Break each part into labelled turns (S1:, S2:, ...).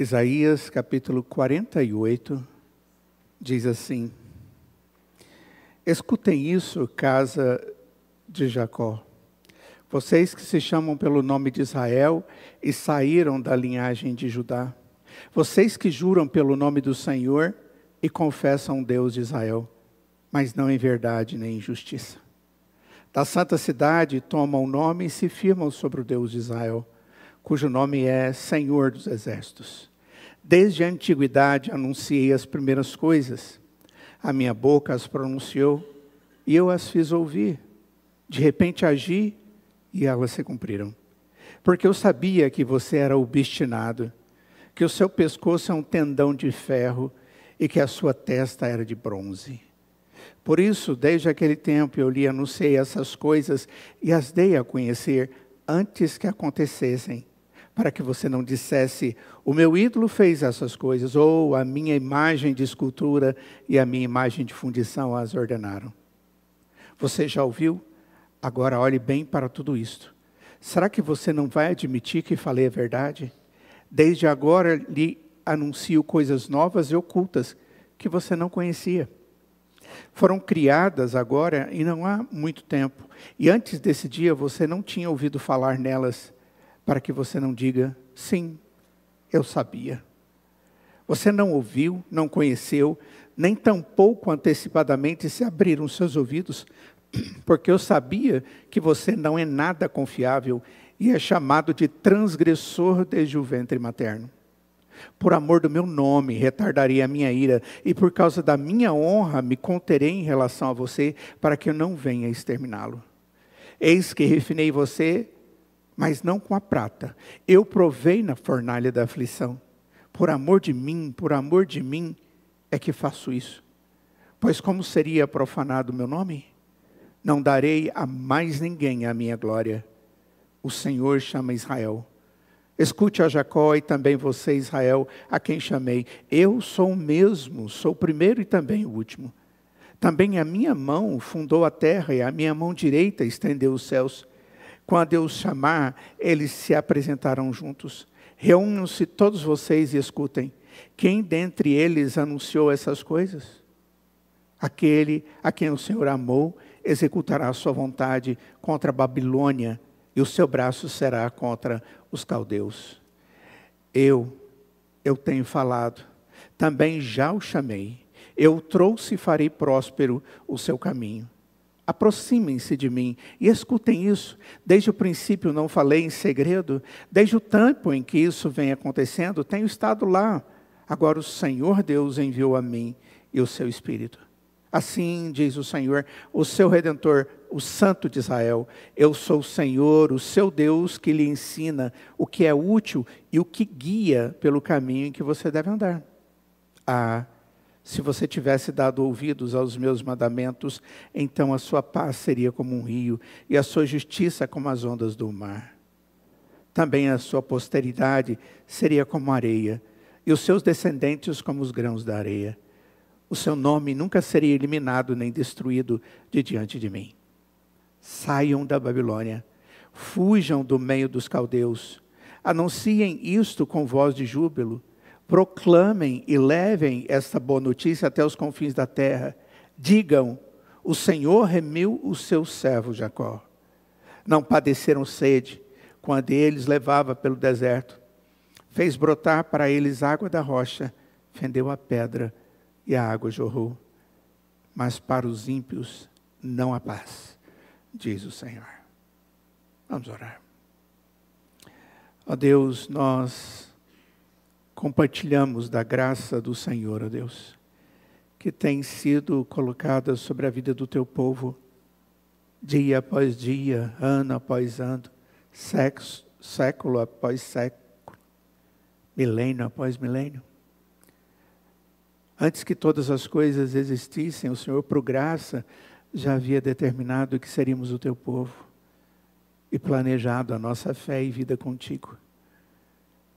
S1: Isaías capítulo 48 diz assim: escutem isso, casa de Jacó, vocês que se chamam pelo nome de Israel e saíram da linhagem de Judá, vocês que juram pelo nome do Senhor e confessam o Deus de Israel, mas não em verdade nem em justiça. Da santa cidade tomam o nome e se firmam sobre o Deus de Israel, cujo nome é Senhor dos Exércitos. Desde a antiguidade anunciei as primeiras coisas, a minha boca as pronunciou e eu as fiz ouvir. De repente agi e elas se cumpriram. Porque eu sabia que você era obstinado, que o seu pescoço é um tendão de ferro e que a sua testa era de bronze. Por isso, desde aquele tempo eu lhe anunciei essas coisas e as dei a conhecer antes que acontecessem, para que você não dissesse, o meu ídolo fez essas coisas, ou a minha imagem de escultura e a minha imagem de fundição as ordenaram. Você já ouviu? Agora olhe bem para tudo isto. Será que você não vai admitir que falei a verdade? Desde agora lhe anuncio coisas novas e ocultas que você não conhecia. Foram criadas agora e não há muito tempo. E antes desse dia você não tinha ouvido falar nelas, para que você não diga, sim, eu sabia. Você não ouviu, não conheceu, nem tampouco antecipadamente se abriram seus ouvidos, porque eu sabia que você não é nada confiável e é chamado de transgressor desde o ventre materno. Por amor do meu nome, retardarei a minha ira, e por causa da minha honra me conterei em relação a você, para que eu não venha exterminá-lo. Eis que refinei você, mas não com a prata. Eu provei na fornalha da aflição. Por amor de mim, é que faço isso. Pois como seria profanado o meu nome? Não darei a mais ninguém a minha glória. O Senhor chama Israel. Escute a Jacó e também você, Israel, a quem chamei. Eu sou o mesmo, sou o primeiro e também o último. Também a minha mão fundou a terra e a minha mão direita estendeu os céus. Quando eu os chamar, eles se apresentarão juntos. Reúnam-se todos vocês e escutem. Quem dentre eles anunciou essas coisas? Aquele a quem o Senhor amou executará a sua vontade contra a Babilônia, e o seu braço será contra os caldeus. Eu tenho falado, também já o chamei. Eu o trouxe e farei próspero o seu caminho. Aproximem-se de mim e escutem isso. Desde o princípio não falei em segredo. Desde o tempo em que isso vem acontecendo, tenho estado lá. Agora o Senhor Deus enviou a mim e o seu Espírito. Assim diz o Senhor, o seu Redentor, o Santo de Israel. Eu sou o Senhor, o seu Deus, que lhe ensina o que é útil e o que guia pelo caminho em que você deve andar. Se você tivesse dado ouvidos aos meus mandamentos, então a sua paz seria como um rio e a sua justiça como as ondas do mar. Também a sua posteridade seria como areia e os seus descendentes como os grãos da areia. O seu nome nunca seria eliminado nem destruído de diante de mim. Saiam da Babilônia, fujam do meio dos caldeus, anunciem isto com voz de júbilo, proclamem e levem esta boa notícia até os confins da terra. Digam, o Senhor remiu o seu servo Jacó. Não padeceram sede quando eles levava pelo deserto. Fez brotar para eles água da rocha, fendeu a pedra e a água jorrou. Mas para os ímpios não há paz, diz o Senhor. Vamos orar. Ó Deus, nós compartilhamos da graça do Senhor, ó Deus, que tem sido colocada sobre a vida do teu povo, dia após dia, ano após ano, século após século, milênio após milênio. Antes que todas as coisas existissem, o Senhor, por graça, já havia determinado que seríamos o teu povo e planejado a nossa fé e vida contigo.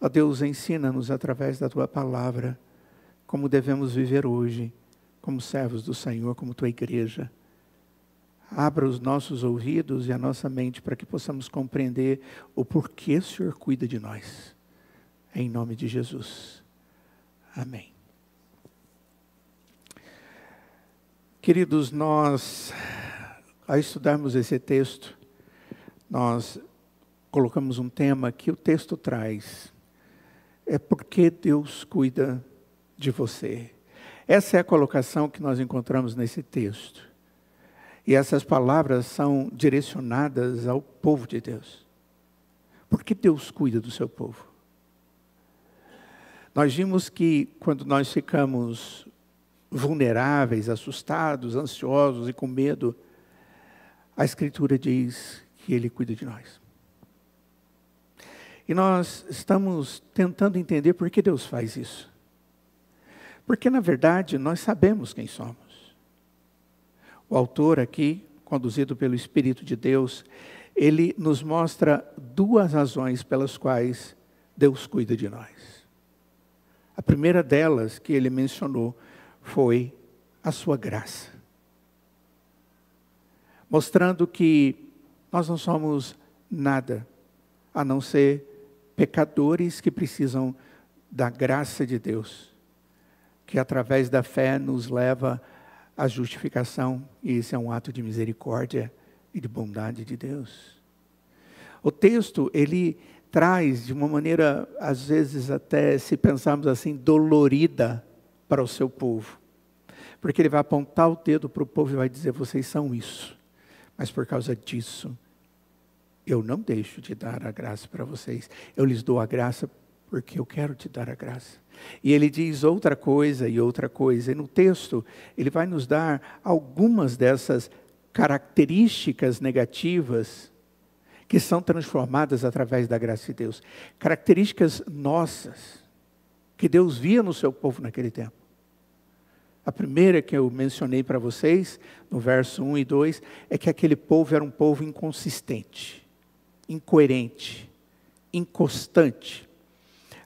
S1: Ó Deus, ensina-nos através da tua palavra como devemos viver hoje, como servos do Senhor, como tua igreja. Abra os nossos ouvidos e a nossa mente para que possamos compreender o porquê o Senhor cuida de nós. em nome de Jesus. Amém. Queridos, nós, ao estudarmos esse texto, nós colocamos um tema que o texto traz. É porque Deus cuida de você. Essa é a colocação que nós encontramos nesse texto. E essas palavras são direcionadas ao povo de Deus. Porque Deus cuida do seu povo. Nós vimos que quando nós ficamos vulneráveis, assustados, ansiosos e com medo, a Escritura diz que Ele cuida de nós. E nós estamos tentando entender por que Deus faz isso. Porque, na verdade, nós sabemos quem somos. O autor aqui, conduzido pelo Espírito de Deus, ele nos mostra duas razões pelas quais Deus cuida de nós. A primeira delas que ele mencionou foi a sua graça. Mostrando que nós não somos nada, a não ser pecadores que precisam da graça de Deus, que através da fé nos leva à justificação, e isso é um ato de misericórdia e de bondade de Deus. O texto, ele traz de uma maneira, às vezes até, se pensarmos assim, dolorida para o seu povo. Porque ele vai apontar o dedo para o povo e vai dizer, vocês são isso. Mas por causa disso, eu não deixo de dar a graça para vocês. Eu lhes dou a graça porque eu quero te dar a graça. E ele diz outra coisa e outra coisa. E no texto, ele vai nos dar algumas dessas características negativas que são transformadas através da graça de Deus. Características nossas, que Deus via no seu povo naquele tempo. A primeira que eu mencionei para vocês, no verso 1 e 2, é que aquele povo era um povo inconsistente, incoerente, inconstante.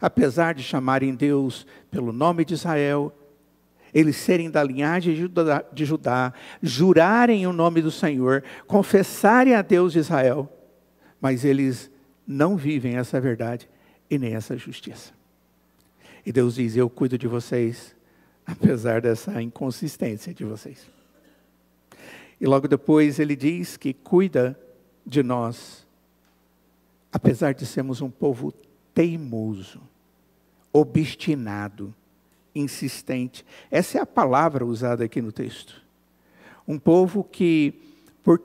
S1: Apesar de chamarem Deus pelo nome de Israel, eles serem da linhagem de Judá, jurarem o nome do Senhor, confessarem a Deus de Israel, mas eles não vivem essa verdade e nem essa justiça. E Deus diz, eu cuido de vocês, apesar dessa inconsistência de vocês. E logo depois ele diz que cuida de nós, apesar de sermos um povo teimoso, obstinado, insistente. Essa é a palavra usada aqui no texto. Um povo que, por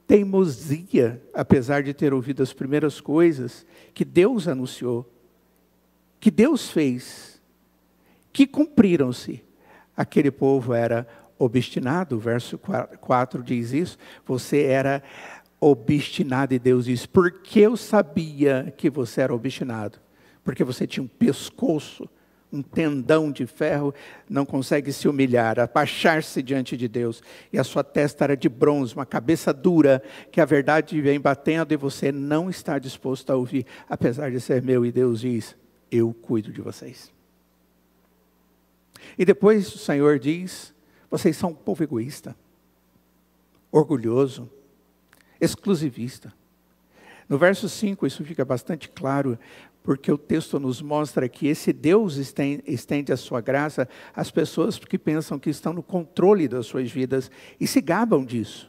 S1: teimosia, apesar de ter ouvido as primeiras coisas que Deus anunciou, que Deus fez, que cumpriram-se, aquele povo era obstinado. O verso 4 diz isso, você era obstinado, e Deus diz, porque eu sabia que você era obstinado, porque você tinha um pescoço, um tendão de ferro, não consegue se humilhar, abaixar-se diante de Deus, e a sua testa era de bronze, uma cabeça dura, que a verdade vem batendo e você não está disposto a ouvir, apesar de ser meu. E Deus diz, eu cuido de vocês. E depois o Senhor diz, vocês são um povo egoísta, orgulhoso, exclusivista. No verso 5 isso fica bastante claro, porque o texto nos mostra que esse Deus estende a sua graça às pessoas que pensam que estão no controle das suas vidas e se gabam disso.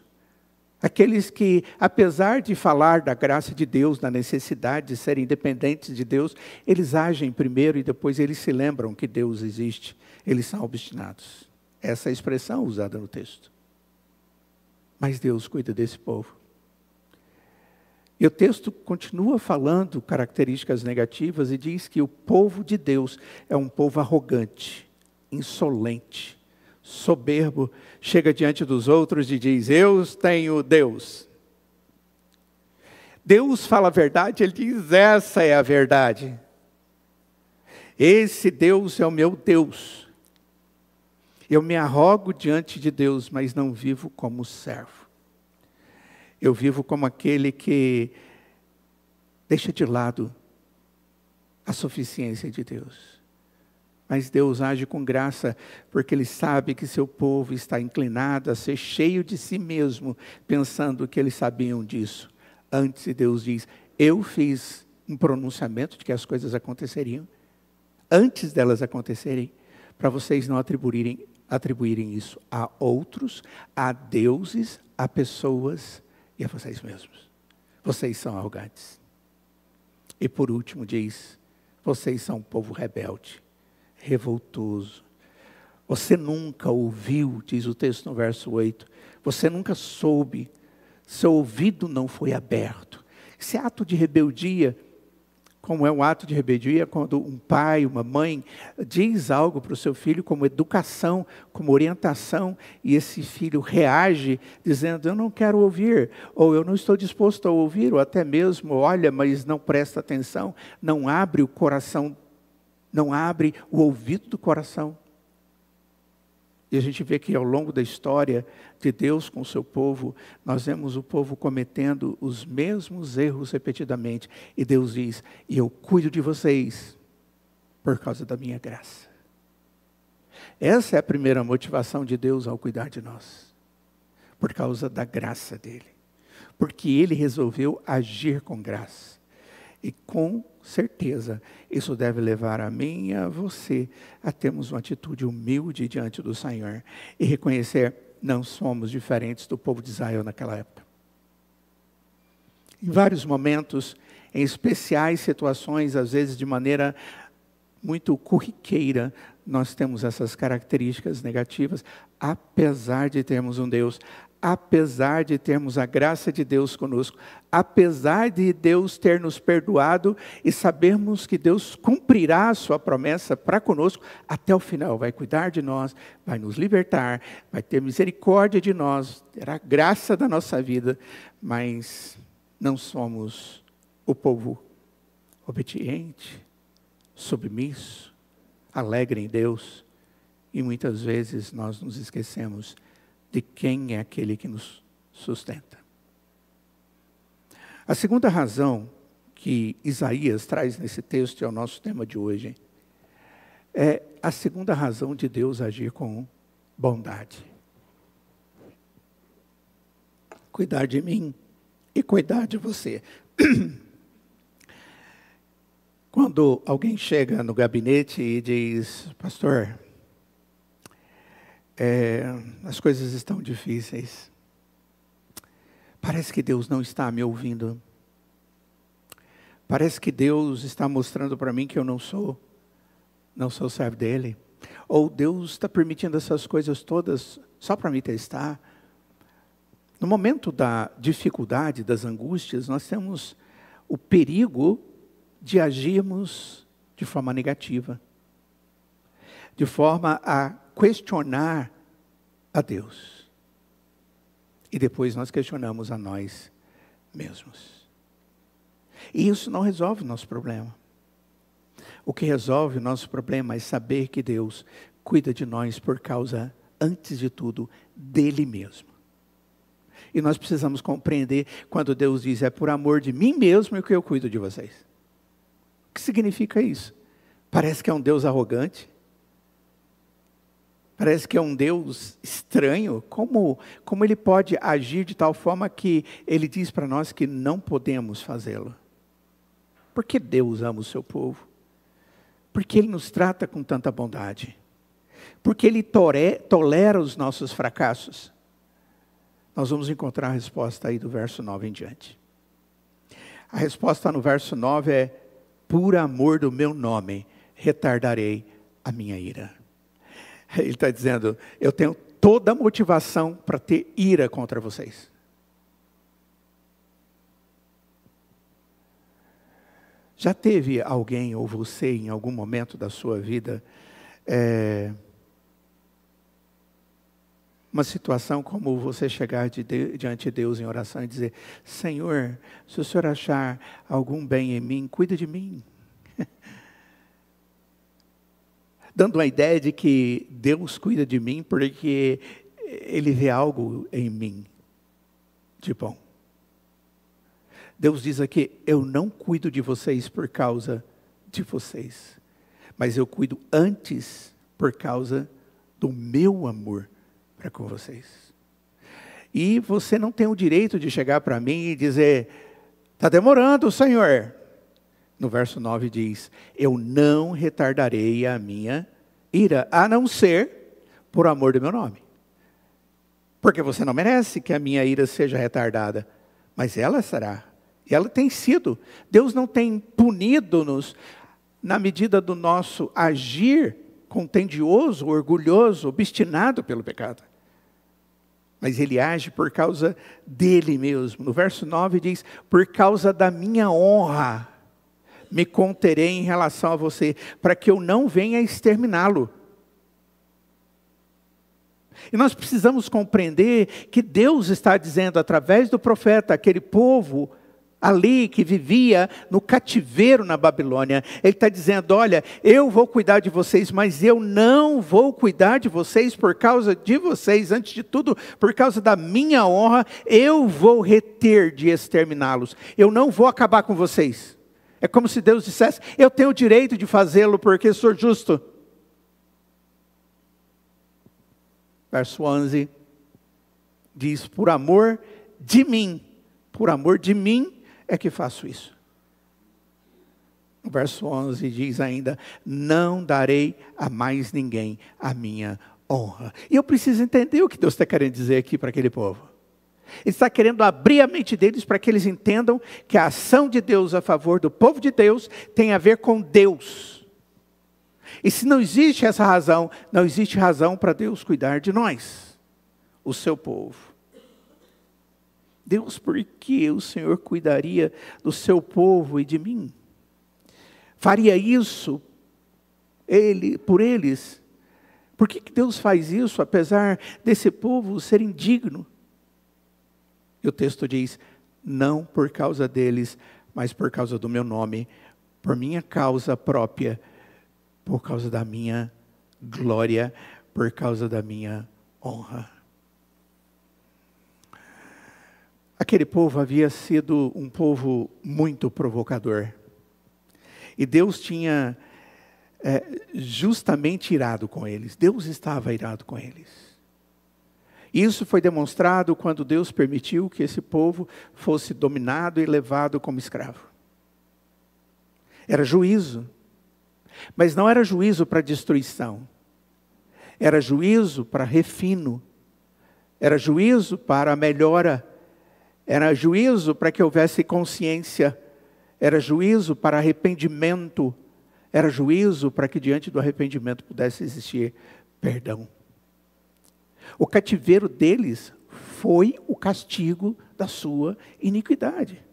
S1: Aqueles que, apesar de falar da graça de Deus, da necessidade de serem independentes de Deus, eles agem primeiro e depois eles se lembram que Deus existe. Eles são obstinados. Essa é a expressão usada no texto. Mas Deus cuida desse povo. E o texto continua falando características negativas e diz que o povo de Deus é um povo arrogante, insolente, soberbo, chega diante dos outros e diz, eu tenho Deus. Deus fala a verdade, ele diz, essa é a verdade. Esse Deus é o meu Deus. Eu me arrogo diante de Deus, mas não vivo como servo. Eu vivo como aquele que deixa de lado a suficiência de Deus. Mas Deus age com graça, porque Ele sabe que seu povo está inclinado a ser cheio de si mesmo, pensando que eles sabiam disso. Antes Deus diz, eu fiz um pronunciamento de que as coisas aconteceriam, antes delas acontecerem, para vocês não atribuírem isso a outros, a deuses, a pessoas e a vocês mesmos. Vocês são arrogantes. E por último diz, vocês são um povo rebelde, revoltoso. Você nunca ouviu, diz o texto no verso 8, você nunca soube, seu ouvido não foi aberto. Esse ato de rebeldia, como é um ato de rebeldia quando um pai, uma mãe diz algo para o seu filho como educação, como orientação, e esse filho reage dizendo, eu não quero ouvir, ou eu não estou disposto a ouvir, ou até mesmo olha, mas não presta atenção, não abre o coração, não abre o ouvido do coração. E a gente vê que ao longo da história de Deus com o seu povo, nós vemos o povo cometendo os mesmos erros repetidamente. E Deus diz, e eu cuido de vocês por causa da minha graça. Essa é a primeira motivação de Deus ao cuidar de nós. Por causa da graça dele. Porque ele resolveu agir com graça. E com certeza, isso deve levar a mim e a você a termos uma atitude humilde diante do Senhor e reconhecer, não somos diferentes do povo de Israel naquela época. Em vários momentos, em especiais situações, às vezes de maneira muito corriqueira, nós temos essas características negativas, apesar de termos um Deus, apesar de termos a graça de Deus conosco, apesar de Deus ter nos perdoado e sabermos que Deus cumprirá a sua promessa para conosco até o final, vai cuidar de nós, vai nos libertar, vai ter misericórdia de nós, terá graça da nossa vida, mas não somos o povo obediente, submisso, alegre em Deus, e muitas vezes nós nos esquecemos de quem é aquele que nos sustenta. A segunda razão que Isaías traz nesse texto, é o nosso tema de hoje, é a segunda razão de Deus agir com bondade. Cuidar de mim e cuidar de você. Quando alguém chega no gabinete e diz, pastor, as coisas estão difíceis. Parece que Deus não está me ouvindo. Parece que Deus está mostrando para mim que eu não sou servo dele. Ou Deus está permitindo essas coisas todas só para me testar. No momento da dificuldade, das angústias, nós temos o perigo de agirmos de forma negativa. De forma a questionar a Deus. E depois nós questionamos a nós mesmos. E isso não resolve o nosso problema. O que resolve o nosso problema é saber que Deus cuida de nós por causa, antes de tudo, dele mesmo. E nós precisamos compreender quando Deus diz, é por amor de mim mesmo que eu cuido de vocês. O que significa isso? Parece que é um Deus arrogante. Parece que é um Deus estranho. Como ele pode agir de tal forma que ele diz para nós que não podemos fazê-lo? Por que Deus ama o seu povo? Porque ele nos trata com tanta bondade. Porque ele tolera os nossos fracassos. Nós vamos encontrar a resposta aí do verso 9 em diante. A resposta no verso 9 é, por amor do meu nome, retardarei a minha ira. Ele está dizendo, eu tenho toda a motivação para ter ira contra vocês. Já teve alguém ou você em algum momento da sua vida uma situação como você chegar diante de Deus em oração e dizer, Senhor, se o Senhor achar algum bem em mim, cuida de mim. Dando a ideia de que Deus cuida de mim porque Ele vê algo em mim de bom. Deus diz aqui, eu não cuido de vocês por causa de vocês, mas eu cuido antes por causa do meu amor para com vocês. E você não tem o direito de chegar para mim e dizer, está demorando, Senhor. no verso 9 diz, eu não retardarei a minha ira, a não ser por amor do meu nome. Porque você não merece que a minha ira seja retardada, mas ela será. E ela tem sido. Deus não tem punido-nos na medida do nosso agir contendioso, orgulhoso, obstinado pelo pecado. Mas Ele age por causa dEle mesmo. No verso 9 diz, por causa da minha honra, me conterei em relação a você, para que eu não venha exterminá-lo. E nós precisamos compreender que Deus está dizendo através do profeta, aquele povo ali que vivia no cativeiro na Babilônia, Ele está dizendo, olha, eu vou cuidar de vocês, mas eu não vou cuidar de vocês por causa de vocês, antes de tudo, por causa da minha honra, eu vou reter de exterminá-los, eu não vou acabar com vocês. É como se Deus dissesse, eu tenho o direito de fazê-lo porque sou justo. Verso 11, diz, por amor de mim é que faço isso. O verso 11 diz ainda, não darei a mais ninguém a minha honra. E eu preciso entender o que Deus está querendo dizer aqui para aquele povo. Ele está querendo abrir a mente deles para que eles entendam que a ação de Deus a favor do povo de Deus tem a ver com Deus. E se não existe essa razão, não existe razão para Deus cuidar de nós, o seu povo. Deus, por que o Senhor cuidaria do seu povo e de mim? Faria isso por eles? Por que Deus faz isso, apesar desse povo ser indigno? E o texto diz, não por causa deles, mas por causa do meu nome, por minha causa própria, por causa da minha glória, por causa da minha honra. Aquele povo havia sido um povo muito provocador. E Deus tinha justamente irado com eles. Deus estava irado com eles. Isso foi demonstrado quando Deus permitiu que esse povo fosse dominado e levado como escravo. Era juízo. Mas não era juízo para destruição. Era juízo para refino. Era juízo para melhora. Era juízo para que houvesse consciência. Era juízo para arrependimento. Era juízo para que diante do arrependimento pudesse existir perdão. O cativeiro deles foi o castigo da sua iniquidade.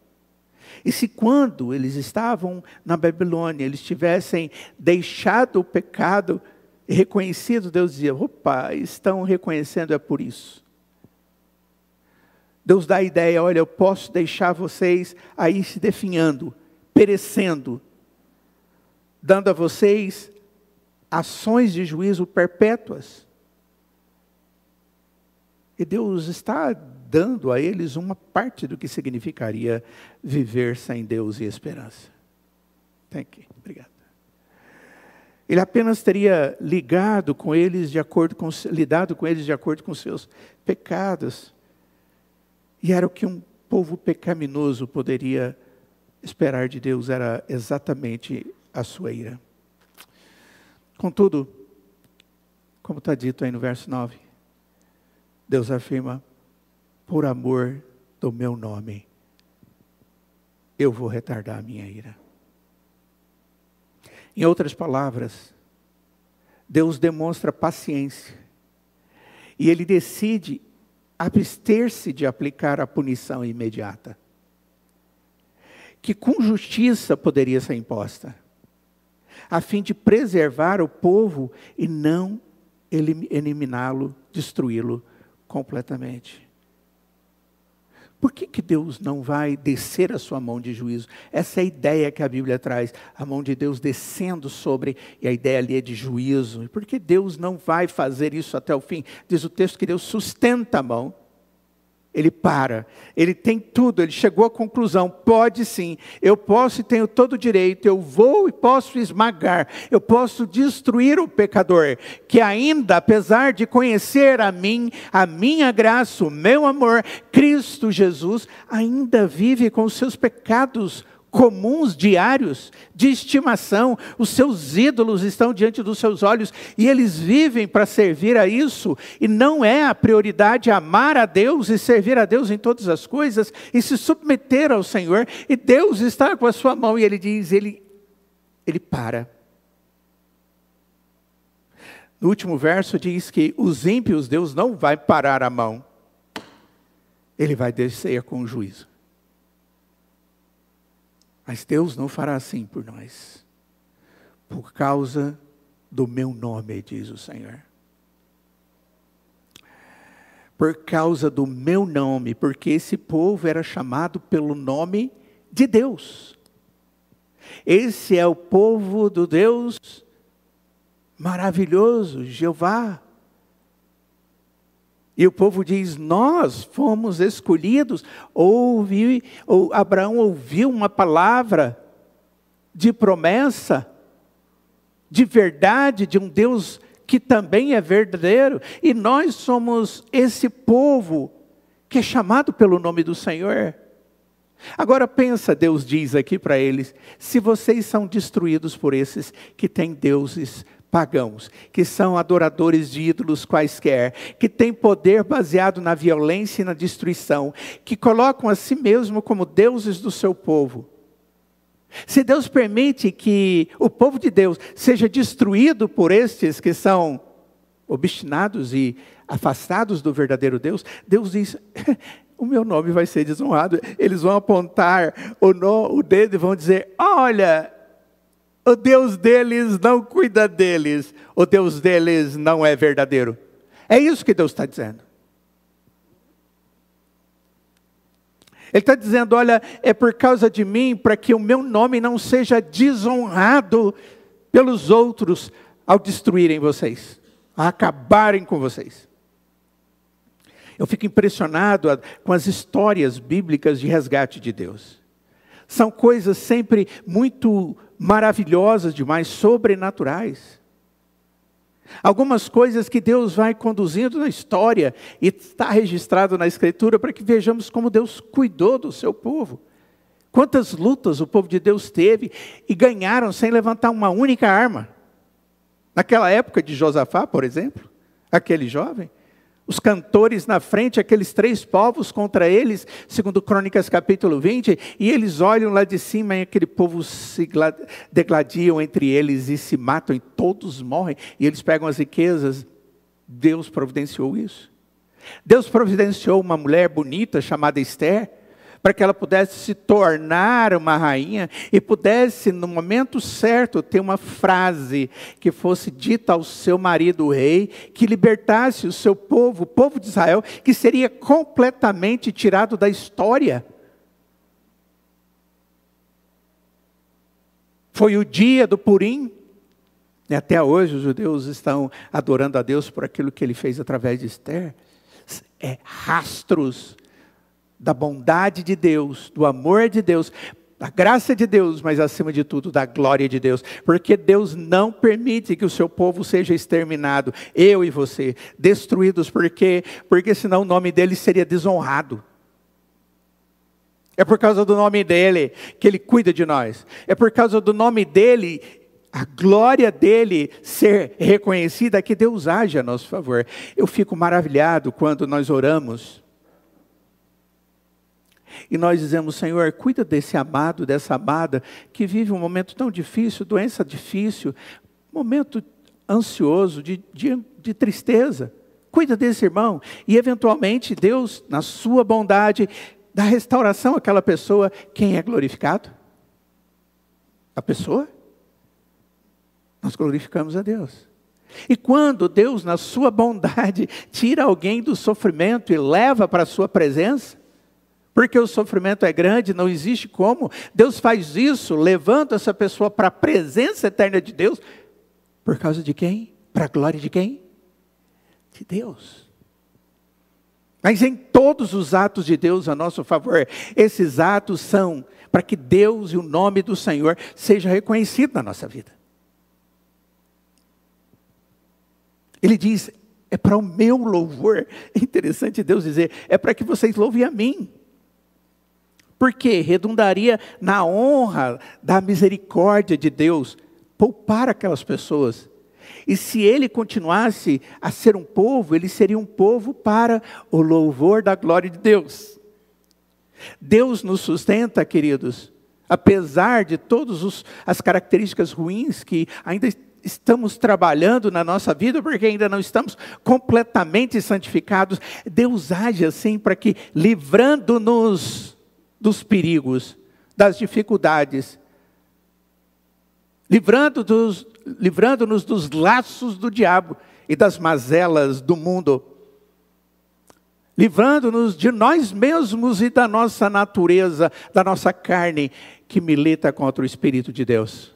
S1: E se quando eles estavam na Babilônia, eles tivessem deixado o pecado e reconhecido, Deus dizia, opa, estão reconhecendo, é por isso. Deus dá a ideia, olha, eu posso deixar vocês aí se definhando, perecendo, dando a vocês ações de juízo perpétuas. E Deus está dando a eles uma parte do que significaria viver sem Deus e esperança. Obrigado. Ele apenas teria lidado com eles de acordo com seus pecados. E era o que um povo pecaminoso poderia esperar de Deus, era exatamente a sua ira. Contudo, como está dito aí no verso 9, Deus afirma, por amor do meu nome, eu vou retardar a minha ira. Em outras palavras, Deus demonstra paciência. E Ele decide abster-se de aplicar a punição imediata, que com justiça poderia ser imposta, a fim de preservar o povo e não eliminá-lo, destruí-lo completamente. Por que Deus não vai descer a sua mão de juízo? Essa é a ideia que a Bíblia traz, a mão de Deus descendo sobre, e a ideia ali é de juízo. E por que Deus não vai fazer isso até o fim? Diz o texto que Deus sustenta a mão. Ele para, ele tem tudo, ele chegou à conclusão, pode sim, eu posso e tenho todo o direito, eu vou e posso esmagar, eu posso destruir o pecador, que ainda, apesar de conhecer a mim, a minha graça, o meu amor, Cristo Jesus, ainda vive com os seus pecados comuns, diários, de estimação. Os seus ídolos estão diante dos seus olhos e eles vivem para servir a isso. E não é a prioridade amar a Deus e servir a Deus em todas as coisas e se submeter ao Senhor. E Deus está com a sua mão e Ele diz, Ele para. No último verso diz que os ímpios, Deus não vai parar a mão. Ele vai descer com o juízo. Mas Deus não fará assim por nós. Por causa do meu nome, diz o Senhor. Por causa do meu nome, porque esse povo era chamado pelo nome de Deus. Esse é o povo do Deus maravilhoso, Jeová. E o povo diz, nós fomos escolhidos. Abraão ouviu uma palavra de promessa, de verdade, de um Deus que também é verdadeiro. E nós somos esse povo que é chamado pelo nome do Senhor. Agora pensa, Deus diz aqui para eles, se vocês são destruídos por esses que têm deuses pagãos, que são adoradores de ídolos quaisquer, que têm poder baseado na violência e na destruição, que colocam a si mesmo como deuses do seu povo. Se Deus permite que o povo de Deus seja destruído por estes que são obstinados e afastados do verdadeiro Deus, Deus diz, o meu nome vai ser desonrado. Eles vão apontar o dedo e vão dizer, olha, o Deus deles não cuida deles. O Deus deles não é verdadeiro. É isso que Deus está dizendo. Ele está dizendo, olha, é por causa de mim, para que o meu nome não seja desonrado pelos outros ao destruírem vocês, a acabarem com vocês. Eu fico impressionado com as histórias bíblicas de resgate de Deus. São coisas sempre muito maravilhosas demais, sobrenaturais. Algumas coisas que Deus vai conduzindo na história e está registrado na Escritura para que vejamos como Deus cuidou do seu povo. Quantas lutas o povo de Deus teve e ganharam sem levantar uma única arma. Naquela época de Josafá, por exemplo, aquele jovem. Os cantores na frente, aqueles 3 povos contra eles, segundo Crônicas capítulo 20, e eles olham lá de cima e aquele povo se degladiam entre eles e se matam e todos morrem. E eles pegam as riquezas. Deus providenciou isso. Deus providenciou uma mulher bonita chamada Esther, para que ela pudesse se tornar uma rainha e pudesse, no momento certo, ter uma frase que fosse dita ao seu marido, o rei, que libertasse o seu povo, o povo de Israel, que seria completamente tirado da história. Foi o dia do Purim, e até hoje os judeus estão adorando a Deus por aquilo que ele fez através de Esther. Rastros da bondade de Deus, do amor de Deus, da graça de Deus, mas acima de tudo da glória de Deus, porque Deus não permite que o seu povo seja exterminado, eu e você, destruídos, porque senão o nome dele seria desonrado. É por causa do nome dele que ele cuida de nós, é por causa do nome dele, a glória dele ser reconhecida, que Deus age a nosso favor. Eu fico maravilhado quando nós oramos, e nós dizemos, Senhor, cuida desse amado, dessa amada, que vive um momento tão difícil, doença difícil, momento ansioso, de tristeza. Cuida desse irmão. E eventualmente Deus, na sua bondade, dá restauração àquela pessoa. Quem é glorificado? A pessoa? Nós glorificamos a Deus. E quando Deus, na sua bondade, tira alguém do sofrimento e leva para a sua presença, porque o sofrimento é grande, não existe como. Deus faz isso, levando essa pessoa para a presença eterna de Deus. Por causa de quem? Para a glória de quem? De Deus. Mas em todos os atos de Deus a nosso favor, esses atos são para que Deus e o nome do Senhor seja reconhecido na nossa vida. Ele diz, é para o meu louvor. É interessante Deus dizer, é para que vocês louvem a mim. Porque redundaria na honra da misericórdia de Deus, poupar aquelas pessoas. E se ele continuasse a ser um povo, ele seria um povo para o louvor da glória de Deus. Deus nos sustenta, queridos, apesar de todas as características ruins que ainda estamos trabalhando na nossa vida, porque ainda não estamos completamente santificados. Deus age assim para que, livrando-nos dos perigos, das dificuldades, livrando-nos dos laços do diabo e das mazelas do mundo, livrando-nos de nós mesmos e da nossa natureza, da nossa carne, que milita contra o Espírito de Deus.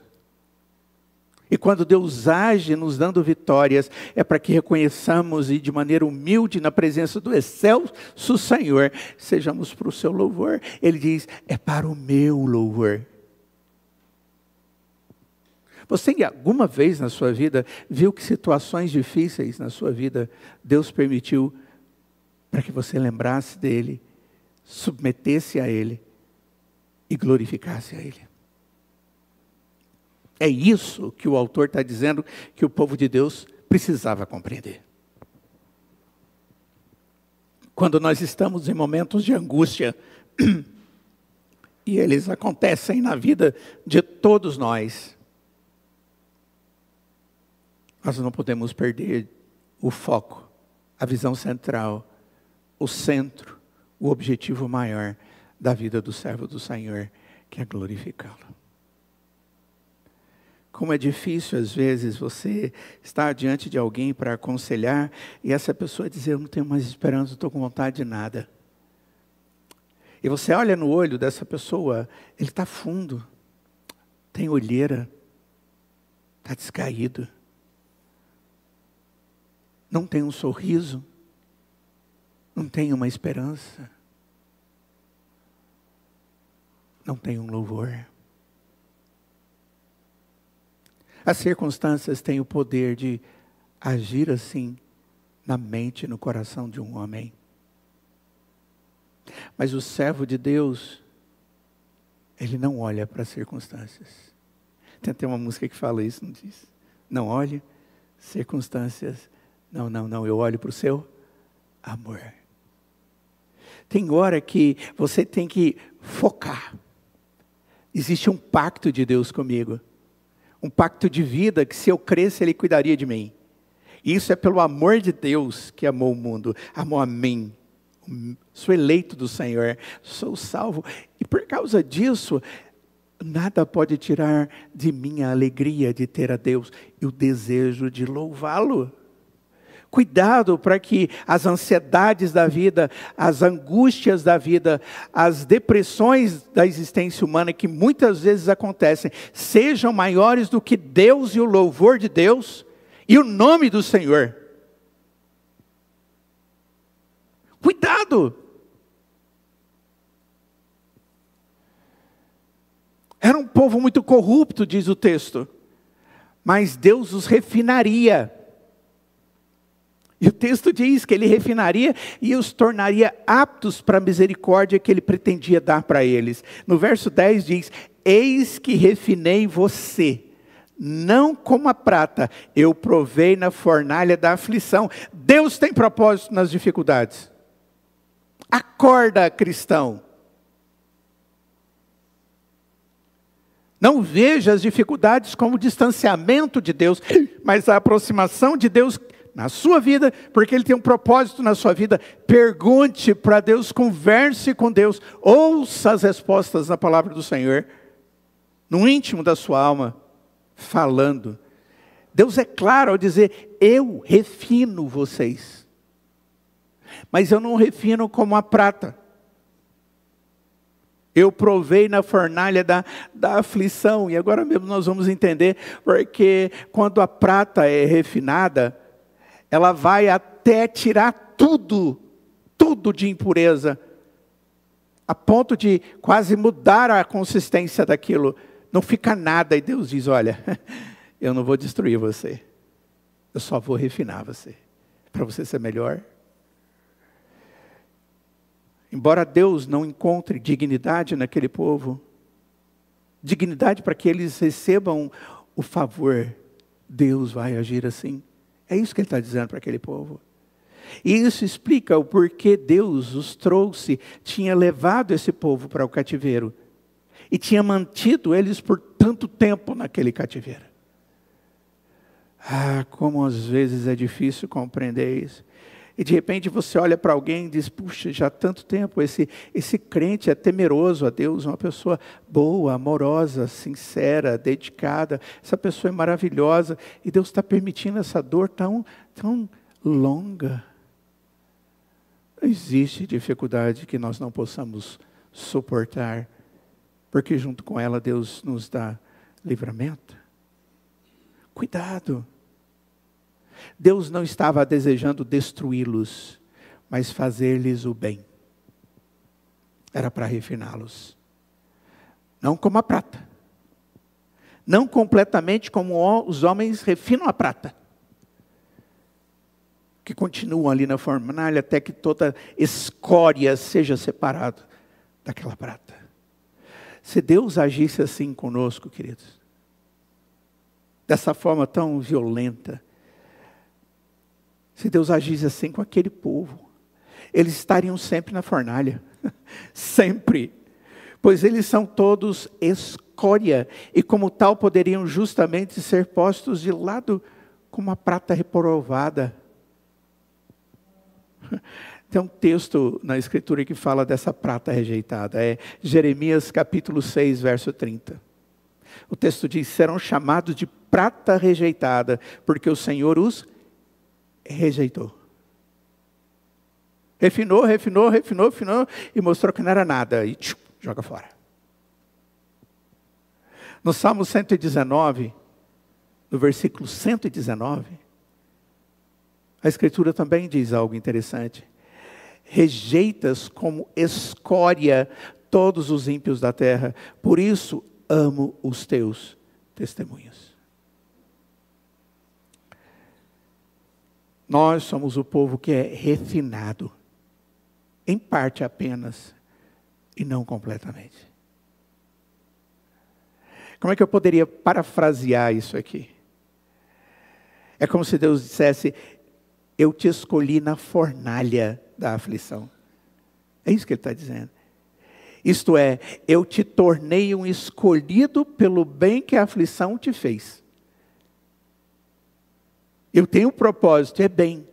S1: E quando Deus age nos dando vitórias, é para que reconheçamos e de maneira humilde na presença do excelso Senhor, sejamos para o seu louvor. Ele diz, é para o meu louvor. Você alguma vez na sua vida viu que situações difíceis na sua vida, Deus permitiu para que você lembrasse dele, submetesse a ele e glorificasse a ele? É isso que o autor está dizendo que o povo de Deus precisava compreender. Quando nós estamos em momentos de angústia, e eles acontecem na vida de todos nós não podemos perder o foco, a visão central, o centro, o objetivo maior da vida do servo do Senhor, que é glorificá-lo. Como é difícil, às vezes, você estar diante de alguém para aconselhar e essa pessoa dizer, eu não tenho mais esperança, não estou com vontade de nada. E você olha no olho dessa pessoa, ele está fundo, tem olheira, está descaído, não tem um sorriso, não tem uma esperança, não tem um louvor. As circunstâncias têm o poder de agir assim na mente e no coração de um homem. Mas o servo de Deus, ele não olha para as circunstâncias. Tem até uma música que fala isso, não diz? Não olhe circunstâncias. Não, eu olho para o seu amor. Tem hora que você tem que focar. Existe um pacto de Deus comigo. Um pacto de vida que se eu crescer, Ele cuidaria de mim. E isso é pelo amor de Deus que amou o mundo, amou a mim. Sou eleito do Senhor, sou salvo. E por causa disso, nada pode tirar de mim a alegria de ter a Deus e o desejo de louvá-lo. Cuidado para que as ansiedades da vida, as angústias da vida, as depressões da existência humana que muitas vezes acontecem, sejam maiores do que Deus e o louvor de Deus e o nome do Senhor. Cuidado! Era um povo muito corrupto, diz o texto, mas Deus os refinaria. E o texto diz que Ele refinaria e os tornaria aptos para a misericórdia que Ele pretendia dar para eles. No verso 10 diz, eis que refinei você, não como a prata, eu provei na fornalha da aflição. Deus tem propósito nas dificuldades. Acorda, cristão. Não veja as dificuldades como distanciamento de Deus, mas a aproximação de Deus na sua vida, porque Ele tem um propósito na sua vida. Pergunte para Deus, converse com Deus, ouça as respostas na palavra do Senhor, no íntimo da sua alma, falando. Deus é claro ao dizer, eu refino vocês, mas eu não refino como a prata. Eu provei na fornalha da aflição, e agora mesmo nós vamos entender, porque quando a prata é refinada, ela vai até tirar tudo de impureza, a ponto de quase mudar a consistência daquilo. Não fica nada, e Deus diz, olha, eu não vou destruir você, eu só vou refinar você, para você ser melhor. Embora Deus não encontre dignidade naquele povo, dignidade para que eles recebam o favor, Deus vai agir assim. É isso que ele está dizendo para aquele povo. E isso explica o porquê Deus os trouxe, tinha levado esse povo para o cativeiro e tinha mantido eles por tanto tempo naquele cativeiro. Ah, como às vezes é difícil compreender isso. E de repente você olha para alguém e diz, puxa, já há tanto tempo, esse crente é temeroso a Deus, uma pessoa boa, amorosa, sincera, dedicada, essa pessoa é maravilhosa, e Deus está permitindo essa dor tão longa. Não existe dificuldade que nós não possamos suportar, porque junto com ela Deus nos dá livramento. Cuidado. Deus não estava desejando destruí-los, mas fazer-lhes o bem. Era para refiná-los. Não como a prata. Não completamente como os homens refinam a prata. Que continuam ali na fornalha até que toda escória seja separada daquela prata. Se Deus agisse assim conosco, queridos, dessa forma tão violenta, se Deus agisse assim com aquele povo, eles estariam sempre na fornalha, sempre, pois eles são todos escória, e como tal poderiam justamente ser postos de lado como a prata reprovada. Tem um texto na Escritura que fala dessa prata rejeitada, é Jeremias capítulo 6, verso 30. O texto diz, serão chamados de prata rejeitada, porque o Senhor os rejeitou. Refinou, e mostrou que não era nada, e joga fora. No Salmo 119, no versículo 119, a Escritura também diz algo interessante. Rejeitas como escória todos os ímpios da terra, por isso amo os teus testemunhos. Nós somos o povo que é refinado, em parte apenas, e não completamente. Como é que eu poderia parafrasear isso aqui? É como se Deus dissesse, eu te escolhi na fornalha da aflição. É isso que ele está dizendo. Isto é, eu te tornei um escolhido pelo bem que a aflição te fez. Eu tenho um propósito, é bem.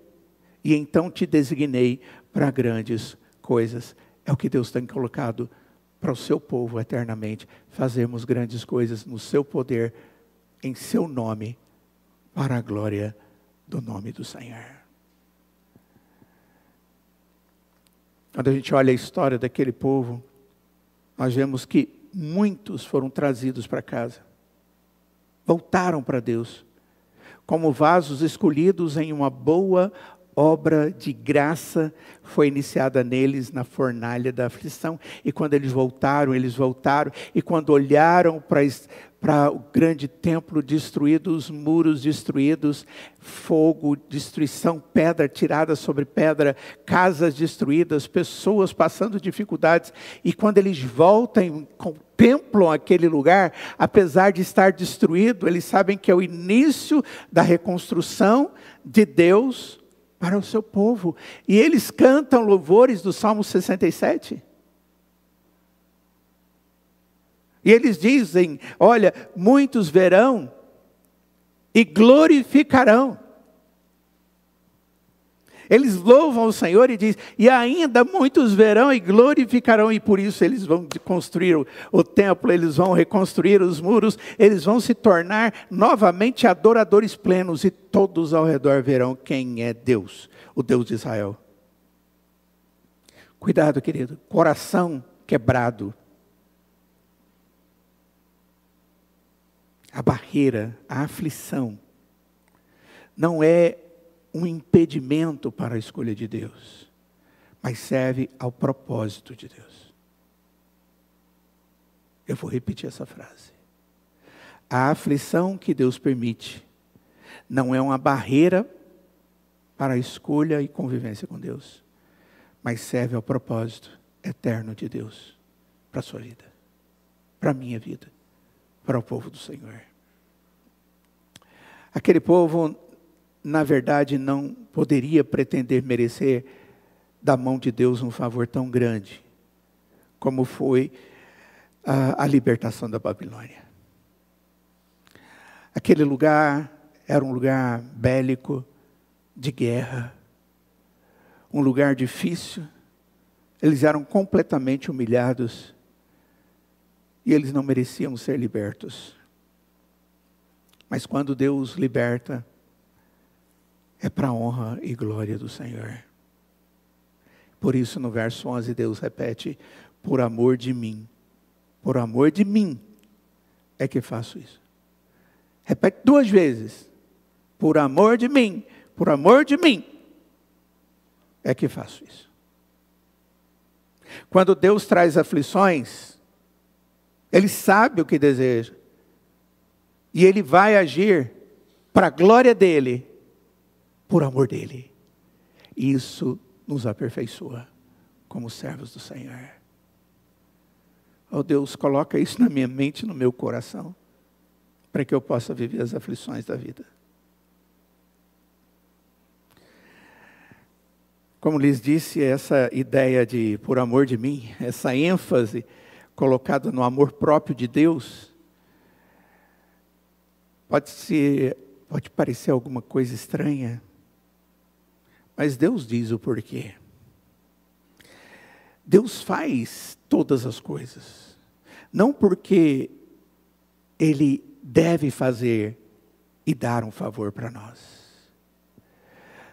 S1: E então te designei para grandes coisas. É o que Deus tem colocado para o seu povo eternamente. Fazermos grandes coisas no seu poder, em seu nome, para a glória do nome do Senhor. Quando a gente olha a história daquele povo, nós vemos que muitos foram trazidos para casa. Voltaram para Deus. Como vasos escolhidos em uma boa obra de graça, foi iniciada neles na fornalha da aflição. E quando eles voltaram, e quando olharam para o grande templo destruído, os muros destruídos, fogo, destruição, pedra tirada sobre pedra, casas destruídas, pessoas passando dificuldades, e quando eles voltam, contemplam aquele lugar, apesar de estar destruído, eles sabem que é o início da reconstrução de Deus para o seu povo. E eles cantam louvores do Salmo 67. E eles dizem, olha, muitos verão e glorificarão. Eles louvam o Senhor e dizem, e ainda muitos verão e glorificarão, e por isso eles vão construir o templo, eles vão reconstruir os muros, eles vão se tornar novamente adoradores plenos, e todos ao redor verão quem é Deus, o Deus de Israel. Cuidado, querido, coração quebrado. A barreira, a aflição, não é um impedimento para a escolha de Deus, mas serve ao propósito de Deus. Eu vou repetir essa frase. A aflição que Deus permite não é uma barreira para a escolha e convivência com Deus, mas serve ao propósito eterno de Deus para a sua vida, para a minha vida, para o povo do Senhor. Aquele povo, na verdade, não poderia pretender merecer da mão de Deus um favor tão grande, como foi a libertação da Babilônia. Aquele lugar era um lugar bélico, de guerra, um lugar difícil. Eles eram completamente humilhados e eles não mereciam ser libertos. Mas quando Deus liberta, é para a honra e glória do Senhor. Por isso, no verso 11, Deus repete: por amor de mim é que faço isso. Repete 2 vezes: por amor de mim é que faço isso. Quando Deus traz aflições, Ele sabe o que deseja. E Ele vai agir para a glória dEle, por amor dEle. Isso nos aperfeiçoa como servos do Senhor. Oh Deus, coloca isso na minha mente, no meu coração, para que eu possa viver as aflições da vida. Como lhes disse, essa ideia de por amor de mim, essa ênfase colocada no amor próprio de Deus, pode parecer alguma coisa estranha, mas Deus diz o porquê. Deus faz todas as coisas, não porque Ele deve fazer e dar um favor para nós,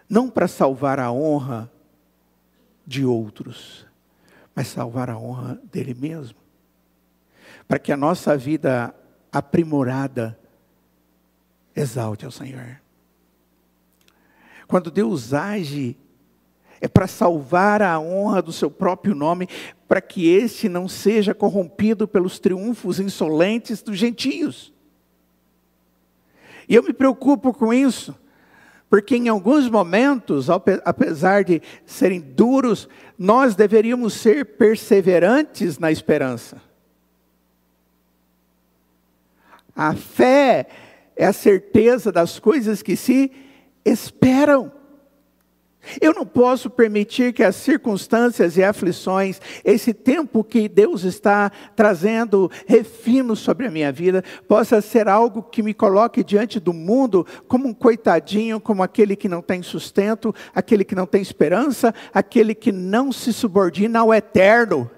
S1: não para salvar a honra de outros, mas salvar a honra dEle mesmo, para que a nossa vida aprimorada exalte ao Senhor. Quando Deus age, é para salvar a honra do seu próprio nome, para que este não seja corrompido pelos triunfos insolentes dos gentios. E eu me preocupo com isso, porque em alguns momentos, apesar de serem duros, nós deveríamos ser perseverantes na esperança. A fé é a certeza das coisas que se esperam. Eu não posso permitir que as circunstâncias e aflições, esse tempo que Deus está trazendo refino sobre a minha vida, possa ser algo que me coloque diante do mundo como um coitadinho, como aquele que não tem sustento, aquele que não tem esperança, aquele que não se subordina ao eterno.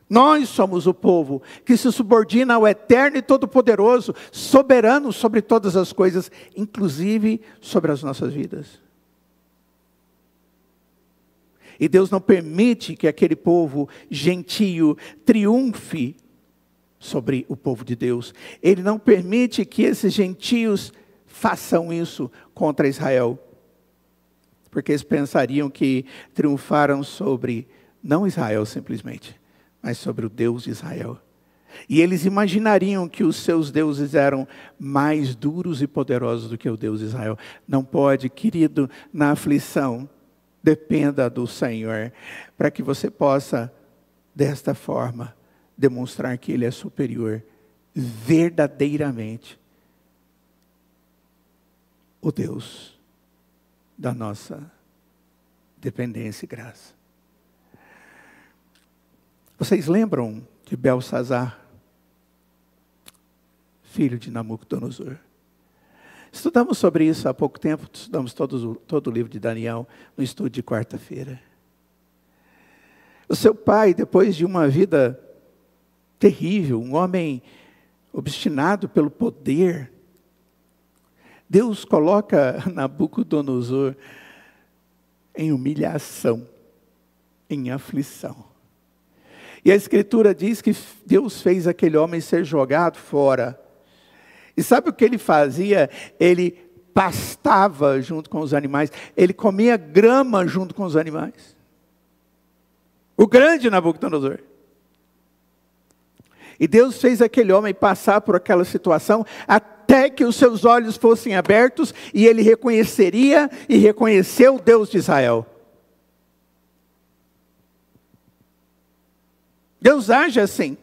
S1: Nós somos o povo que se subordina ao eterno e todo-poderoso, soberano sobre todas as coisas, inclusive sobre as nossas vidas. E Deus não permite que aquele povo gentio triunfe sobre o povo de Deus. Ele não permite que esses gentios façam isso contra Israel, porque eles pensariam que triunfaram sobre, não Israel simplesmente, mas sobre o Deus de Israel. E eles imaginariam que os seus deuses eram mais duros e poderosos do que o Deus de Israel. Não pode, querido, na aflição, dependa do Senhor, para que você possa, desta forma, demonstrar que Ele é superior, verdadeiramente, o Deus da nossa dependência e graça. Vocês lembram de Belsazar, filho de Nabucodonosor? Estudamos sobre isso há pouco tempo, estudamos todo o livro de Daniel no estudo de quarta-feira. O seu pai, depois de uma vida terrível, um homem obstinado pelo poder, Deus coloca Nabucodonosor em humilhação, em aflição. E a Escritura diz que Deus fez aquele homem ser jogado fora. E sabe o que ele fazia? Ele pastava junto com os animais. Ele comia grama junto com os animais. O grande Nabucodonosor. E Deus fez aquele homem passar por aquela situação até até que os seus olhos fossem abertos e ele reconheceria e reconheceu o Deus de Israel. Deus age assim,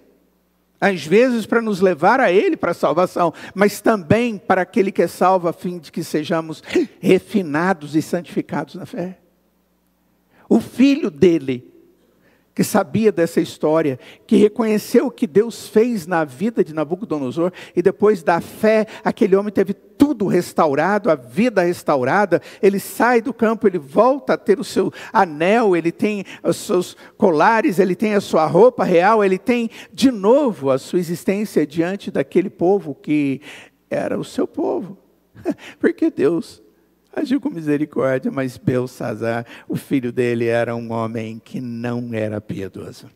S1: às vezes para nos levar a Ele para a salvação, mas também para aquele que é salvo, a fim de que sejamos refinados e santificados na fé. O filho dele, que sabia dessa história, que reconheceu o que Deus fez na vida de Nabucodonosor, e depois da fé, aquele homem teve tudo restaurado, a vida restaurada, ele sai do campo, ele volta a ter o seu anel, ele tem os seus colares, ele tem a sua roupa real, ele tem de novo a sua existência diante daquele povo que era o seu povo, porque Deus agiu com misericórdia, mas Belsazzar, o filho dele, era um homem que não era piedoso.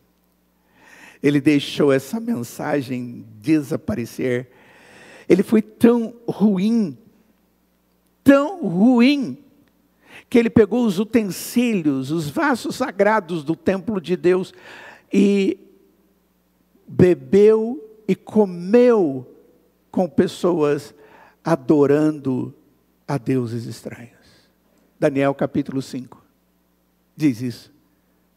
S1: Ele deixou essa mensagem desaparecer. Ele foi tão ruim, que ele pegou os utensílios, os vasos sagrados do templo de Deus, e bebeu e comeu com pessoas adorando a deuses estranhos. Daniel capítulo 5 diz isso.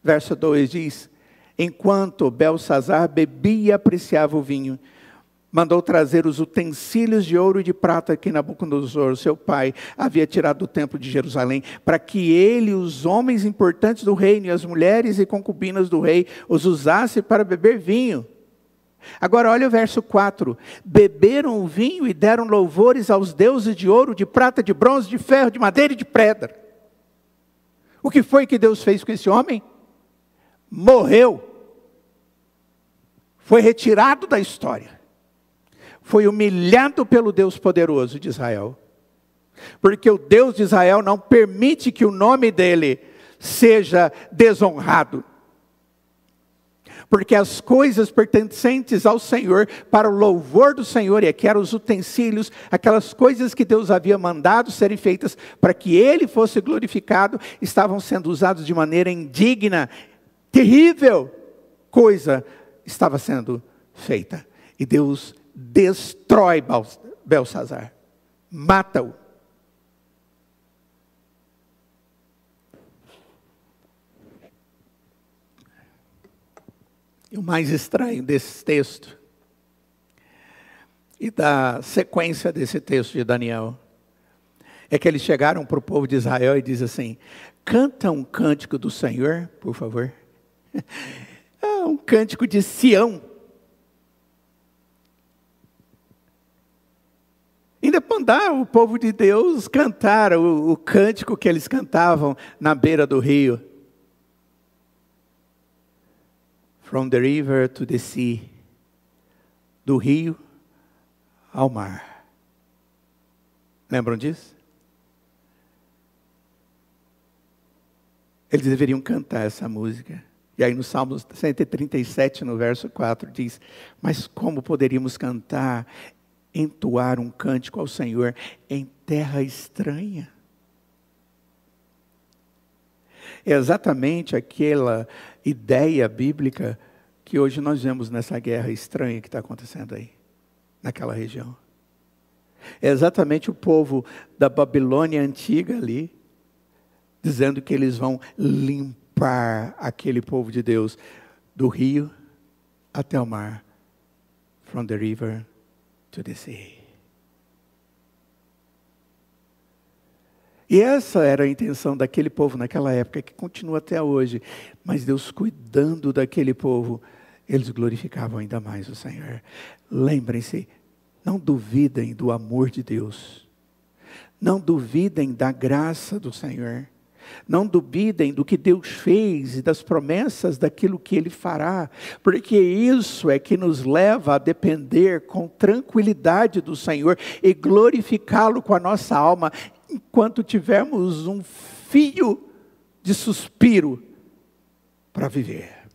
S1: Verso 2 diz: enquanto Belsazzar bebia e apreciava o vinho, mandou trazer os utensílios de ouro e de prata que Nabucodonosor, seu pai, havia tirado do templo de Jerusalém, para que ele, os homens importantes do reino e as mulheres e concubinas do rei, os usasse para beber vinho. Agora olha o verso 4. Beberam o vinho e deram louvores aos deuses de ouro, de prata, de bronze, de ferro, de madeira e de pedra. O que foi que Deus fez com esse homem? Morreu. Foi retirado da história. Foi humilhado pelo Deus poderoso de Israel. Porque o Deus de Israel não permite que o nome dele seja desonrado. Porque as coisas pertencentes ao Senhor, para o louvor do Senhor, e aqui eram os utensílios, aquelas coisas que Deus havia mandado serem feitas para que Ele fosse glorificado, estavam sendo usados de maneira indigna, terrível coisa estava sendo feita. E Deus destrói Belsazzar, mata-o. E o mais estranho desse texto, e da sequência desse texto de Daniel, é que eles chegaram para o povo de Israel e dizem assim: canta um cântico do Senhor, por favor. Um cântico de Sião. Ainda mandar o povo de Deus cantar o cântico que eles cantavam na beira do rio. From the river to the sea. Do rio ao mar. Lembram disso? Eles deveriam cantar essa música. E aí no Salmo 137, no verso 4, diz: mas como poderíamos cantar, entoar um cântico ao Senhor em terra estranha? É exatamente aquela ideia bíblica que hoje nós vemos nessa guerra estranha que está acontecendo aí, naquela região. É exatamente o povo da Babilônia antiga ali, dizendo que eles vão limpar aquele povo de Deus do rio até o mar. From the river to the sea. E essa era a intenção daquele povo naquela época, que continua até hoje. Mas Deus, cuidando daquele povo, eles glorificavam ainda mais o Senhor. Lembrem-se, não duvidem do amor de Deus. Não duvidem da graça do Senhor. Não duvidem do que Deus fez e das promessas daquilo que Ele fará. Porque isso é que nos leva a depender com tranquilidade do Senhor e glorificá-lo com a nossa alma, enquanto tivermos um fio de suspiro para viver.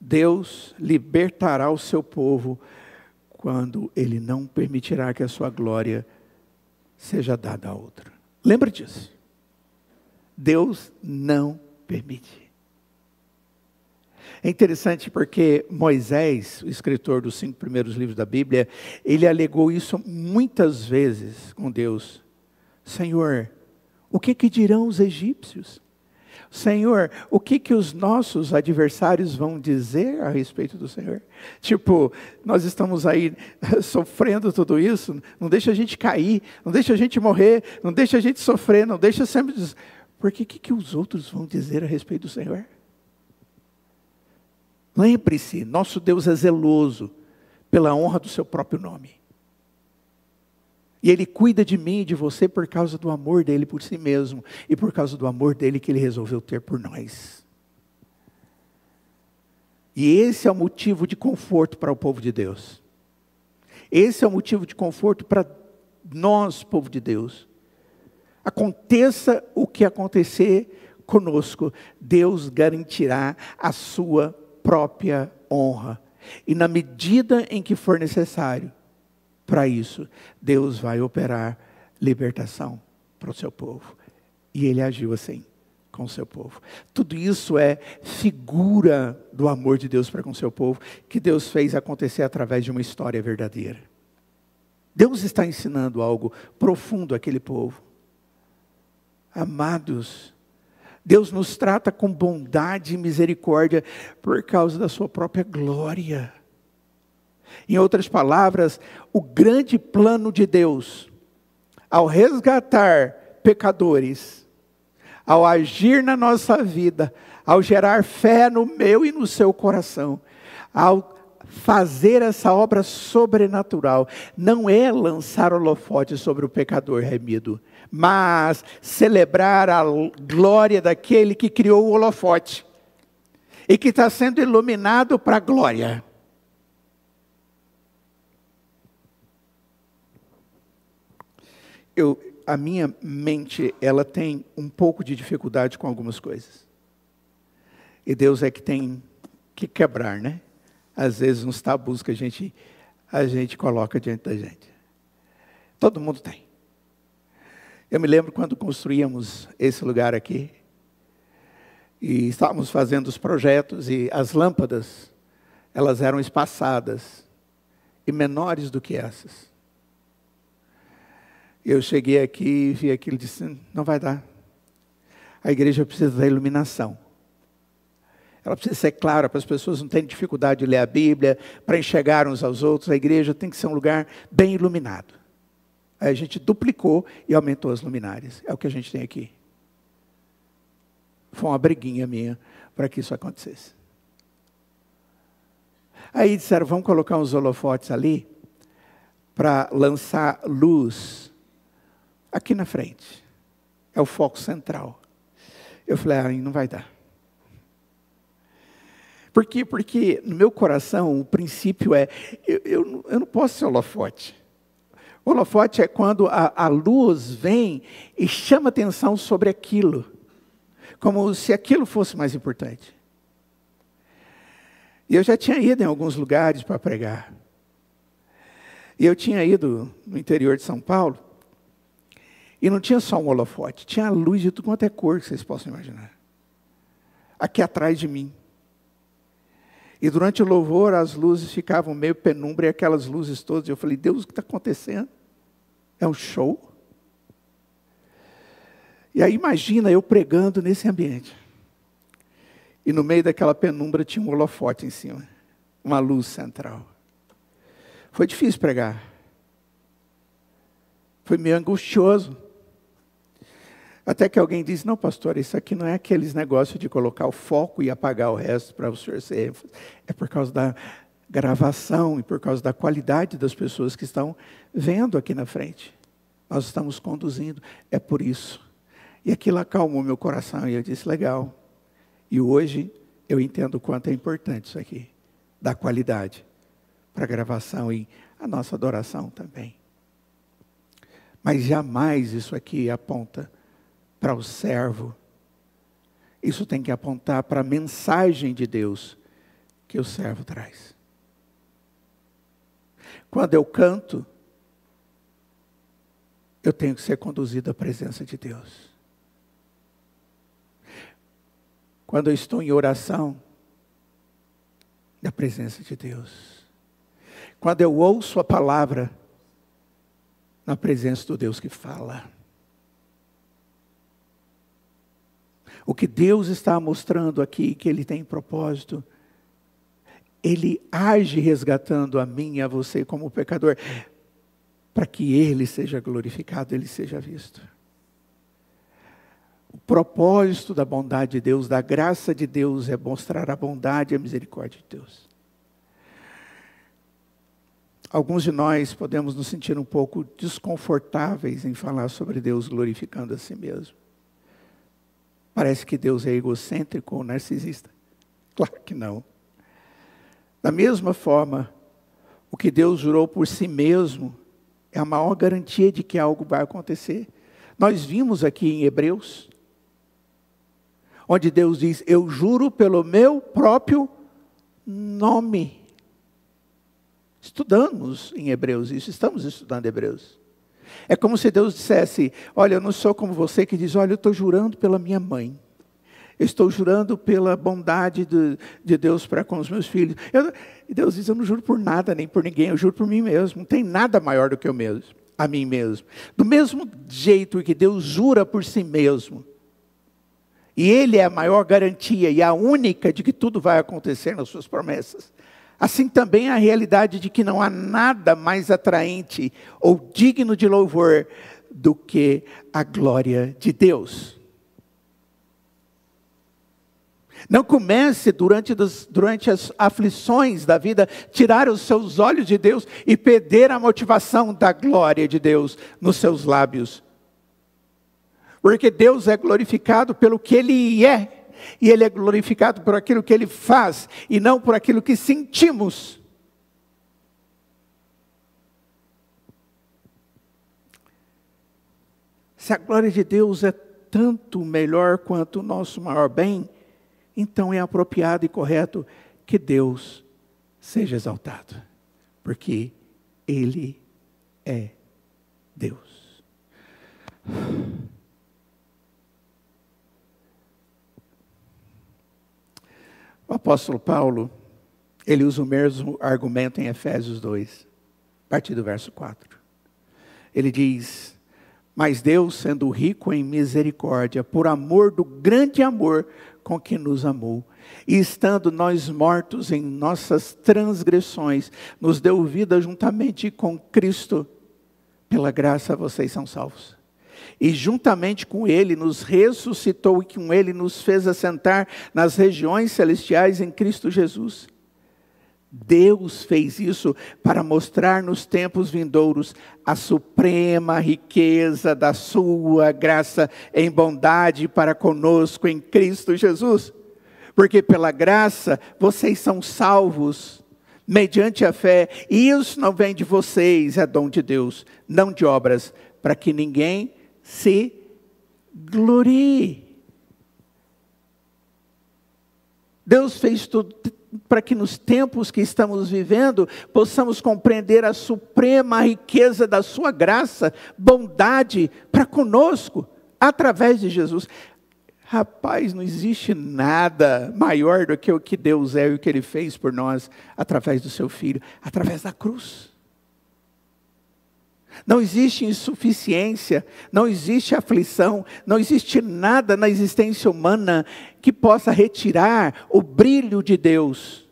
S1: Deus libertará o seu povo quando Ele não permitirá que a sua glória seja dada a outro. Lembra disso. Deus não permite. É interessante porque Moisés, o escritor dos 5 primeiros livros da Bíblia, ele alegou isso muitas vezes com Deus. Senhor, o que dirão os egípcios? Senhor, o que os nossos adversários vão dizer a respeito do Senhor? Tipo, nós estamos aí sofrendo tudo isso, não deixa a gente cair, não deixa a gente morrer, não deixa a gente sofrer, não deixa sempre dizer, porque o que os outros vão dizer a respeito do Senhor? Lembre-se, nosso Deus é zeloso pela honra do seu próprio nome. E Ele cuida de mim e de você por causa do amor dEle por si mesmo. E por causa do amor dEle que Ele resolveu ter por nós. E esse é o motivo de conforto para o povo de Deus. Esse é o motivo de conforto para nós, povo de Deus. Aconteça o que acontecer conosco, Deus garantirá a sua própria honra. E na medida em que for necessário, para isso, Deus vai operar libertação para o seu povo. E Ele agiu assim com o seu povo. Tudo isso é figura do amor de Deus para com o seu povo, que Deus fez acontecer através de uma história verdadeira. Deus está ensinando algo profundo àquele povo. Amados, Deus nos trata com bondade e misericórdia por causa da sua própria glória. Em outras palavras, o grande plano de Deus, ao resgatar pecadores, ao agir na nossa vida, ao gerar fé no meu e no seu coração, ao fazer essa obra sobrenatural, não é lançar holofote sobre o pecador remido, mas celebrar a glória daquele que criou o holofote e que está sendo iluminado para a glória. A minha mente, ela tem um pouco de dificuldade com algumas coisas. E Deus é que tem que quebrar, né? Às vezes uns tabus que a gente coloca diante da gente. Todo mundo tem. Eu me lembro quando construíamos esse lugar aqui, e estávamos fazendo os projetos, e as lâmpadas, elas eram espaçadas, e menores do que essas. Eu cheguei aqui e vi aquilo e disse, não vai dar. A igreja precisa da iluminação. Ela precisa ser clara para as pessoas não terem dificuldade de ler a Bíblia, para enxergar uns aos outros. A igreja tem que ser um lugar bem iluminado. Aí a gente duplicou e aumentou as luminárias. É o que a gente tem aqui. Foi uma briguinha minha para que isso acontecesse. Aí disseram, vamos colocar uns holofotes ali para lançar luz aqui na frente. É o foco central. Eu falei, não vai dar. Por quê? Porque no meu coração o princípio é, eu não posso ser holofote. O holofote é quando a luz vem e chama atenção sobre aquilo. Como se aquilo fosse mais importante. E eu já tinha ido em alguns lugares para pregar. E eu tinha ido no interior de São Paulo. E não tinha só um holofote, tinha luz de tudo quanto é cor que vocês possam imaginar. Aqui atrás de mim. E durante o louvor as luzes ficavam meio penumbra e aquelas luzes todas. Eu falei, Deus, o que está acontecendo? É um show? E aí imagina eu pregando nesse ambiente. E no meio daquela penumbra tinha um holofote em cima. Uma luz central. Foi difícil pregar. Foi meio angustioso. Até que alguém disse, não pastor, isso aqui não é aqueles negócios de colocar o foco e apagar o resto para o senhor ser. É por causa da gravação e por causa da qualidade das pessoas que estão vendo aqui na frente. Nós estamos conduzindo, é por isso. E aquilo acalmou meu coração e eu disse, legal. E hoje eu entendo o quanto é importante isso aqui, da qualidade para a gravação e a nossa adoração também. Mas jamais isso aqui aponta para o servo. Isso tem que apontar para a mensagem de Deus que o servo traz. Quando eu canto, eu tenho que ser conduzido à presença de Deus. Quando eu estou em oração, da presença de Deus. Quando eu ouço a palavra, na presença do Deus que fala. O que Deus está mostrando aqui, que Ele tem propósito, Ele age resgatando a mim e a você como pecador, para que Ele seja glorificado, Ele seja visto. O propósito da bondade de Deus, da graça de Deus, é mostrar a bondade e a misericórdia de Deus. Alguns de nós podemos nos sentir um pouco desconfortáveis em falar sobre Deus glorificando a si mesmo. Parece que Deus é egocêntrico ou narcisista. Claro que não. Da mesma forma, o que Deus jurou por si mesmo é a maior garantia de que algo vai acontecer. Nós vimos aqui em Hebreus, onde Deus diz, eu juro pelo meu próprio nome. Estudamos em Hebreus isso, estamos estudando Hebreus. É como se Deus dissesse, olha, eu não sou como você que diz, olha, eu estou jurando pela minha mãe. Eu estou jurando pela bondade de Deus para com os meus filhos. E Deus diz, eu não juro por nada, nem por ninguém, eu juro por mim mesmo. Não tem nada maior do que eu mesmo, a mim mesmo. Do mesmo jeito que Deus jura por si mesmo, e Ele é a maior garantia e a única de que tudo vai acontecer nas suas promessas. Assim também a realidade de que não há nada mais atraente ou digno de louvor do que a glória de Deus. Não comece durante as aflições da vida, tirar os seus olhos de Deus e perder a motivação da glória de Deus nos seus lábios. Porque Deus é glorificado pelo que Ele é. E Ele é glorificado por aquilo que Ele faz, e não por aquilo que sentimos. Se a glória de Deus é tanto melhor quanto o nosso maior bem, então é apropriado e correto que Deus seja exaltado, porque Ele é Deus. O apóstolo Paulo, ele usa o mesmo argumento em Efésios 2, a partir do verso 4. Ele diz, mas Deus, sendo rico em misericórdia, por amor do grande amor com que nos amou, e estando nós mortos em nossas transgressões, nos deu vida juntamente com Cristo. Pela graça vocês são salvos. E juntamente com Ele nos ressuscitou e com Ele nos fez assentar nas regiões celestiais em Cristo Jesus. Deus fez isso para mostrar nos tempos vindouros a suprema riqueza da sua graça em bondade para conosco em Cristo Jesus. Porque pela graça vocês são salvos mediante a fé, e isso não vem de vocês, é dom de Deus, não de obras, para que ninguém se glorie. Deus fez tudo para que nos tempos que estamos vivendo, possamos compreender a suprema riqueza da sua graça, bondade para conosco, através de Jesus. Rapaz, não existe nada maior do que o que Deus é e o que Ele fez por nós, através do seu Filho, através da cruz. Não existe insuficiência, não existe aflição, não existe nada na existência humana que possa retirar o brilho de Deus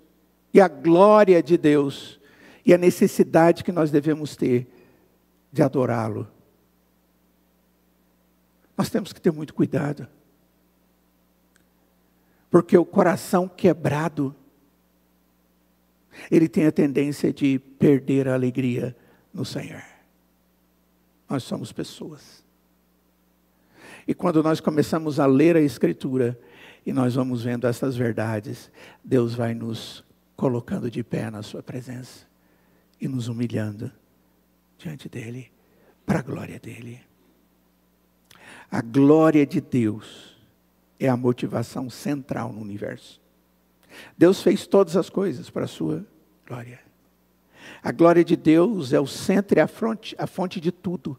S1: e a glória de Deus e a necessidade que nós devemos ter de adorá-lo. Nós temos que ter muito cuidado, porque o coração quebrado, ele tem a tendência de perder a alegria no Senhor. Nós somos pessoas. E quando nós começamos a ler a Escritura, e nós vamos vendo essas verdades, Deus vai nos colocando de pé na sua presença, e nos humilhando diante dEle, para a glória dEle. A glória de Deus é a motivação central no universo. Deus fez todas as coisas para a sua glória. A glória de Deus é o centro e a fonte de tudo.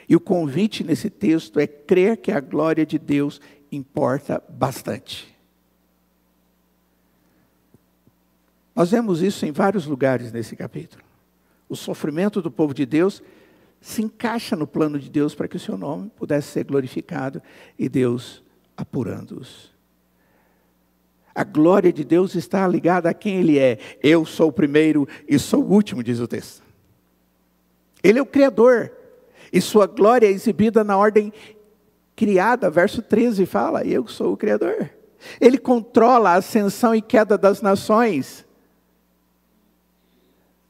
S1: E o convite nesse texto é crer que a glória de Deus importa bastante. Nós vemos isso em vários lugares nesse capítulo. O sofrimento do povo de Deus se encaixa no plano de Deus para que o seu nome pudesse ser glorificado e Deus apurando-os. A glória de Deus está ligada a quem Ele é. Eu sou o primeiro e sou o último, diz o texto. Ele é o Criador. E sua glória é exibida na ordem criada. Verso 13 fala, eu sou o Criador. Ele controla a ascensão e queda das nações.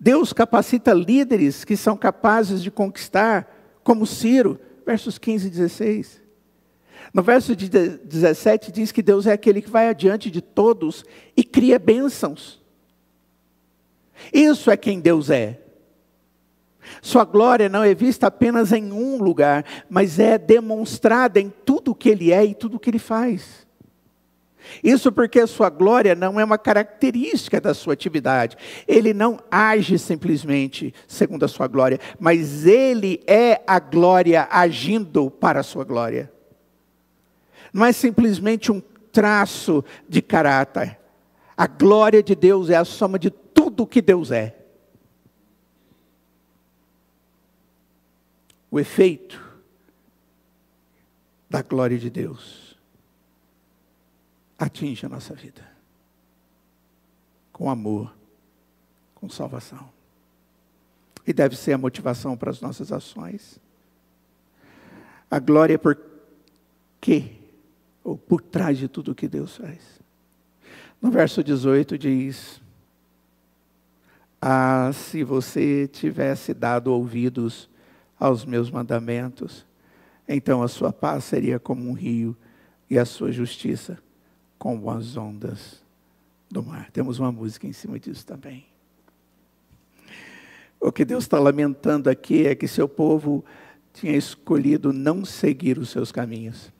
S1: Deus capacita líderes que são capazes de conquistar, como Ciro. Versos 15 e 16. No verso 17 diz que Deus é aquele que vai adiante de todos e cria bênçãos. Isso é quem Deus é. Sua glória não é vista apenas em um lugar, mas é demonstrada em tudo o que Ele é e tudo o que Ele faz. Isso porque sua glória não é uma característica da sua atividade. Ele não age simplesmente segundo a sua glória, mas Ele é a glória agindo para a sua glória. Não é simplesmente um traço de caráter. A glória de Deus é a soma de tudo que Deus é. O efeito da glória de Deus atinge a nossa vida. Com amor, com salvação. E deve ser a motivação para as nossas ações. A glória é por quê? Ou por trás de tudo o que Deus faz. No verso 18 diz, se você tivesse dado ouvidos aos meus mandamentos, então a sua paz seria como um rio e a sua justiça como as ondas do mar. Temos uma música em cima disso também. O que Deus está lamentando aqui é que seu povo tinha escolhido não seguir os seus caminhos.